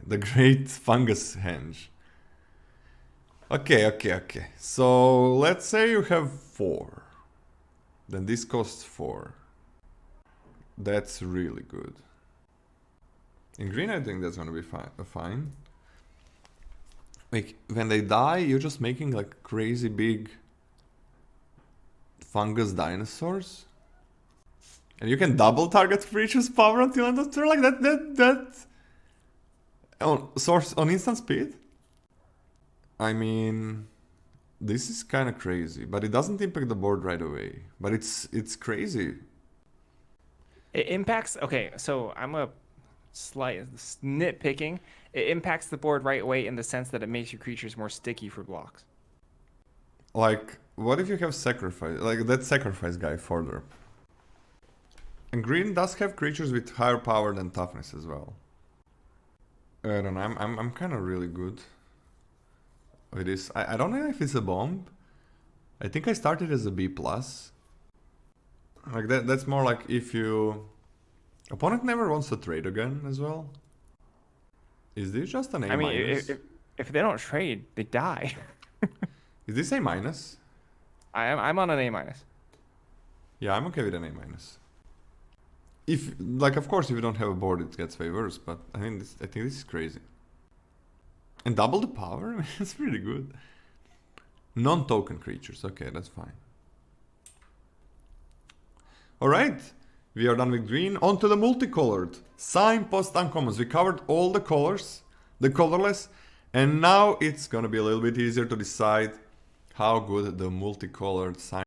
The Great Fungus Henge. Okay. So, let's say you have 4. Then this costs 4. That's really good. In green, I think that's gonna be fine. Like, when they die, you're just making, like, crazy big fungus dinosaurs. And you can double target creature's power until end of turn, like that. On instant speed? I mean, this is kind of crazy, but it doesn't impact the board right away. But it's crazy. It impacts. Okay, so I'm a slight nitpicking. It impacts the board right away in the sense that it makes your creatures more sticky for blocks. Like, what if you have sacrifice? Like that sacrifice guy further. And green does have creatures with higher power than toughness as well. I don't know. I'm kind of really good with this. I don't know if it's a bomb. I think I started as a B+. Like that's more like if you opponent never wants to trade again as well. Is this just an A-? I mean, if they don't trade, they die. Is this A-? I'm on an A-. Yeah, I'm okay with an A-. If, like, of course, if you don't have a board, it gets way worse, but I think this is crazy. And double the power? I mean, it's pretty good. Non-token creatures, okay, that's fine. Alright, we are done with green. On to the multicolored. Signpost uncommons. We covered all the colors, the colorless, and now it's gonna be a little bit easier to decide how good the multicolored sign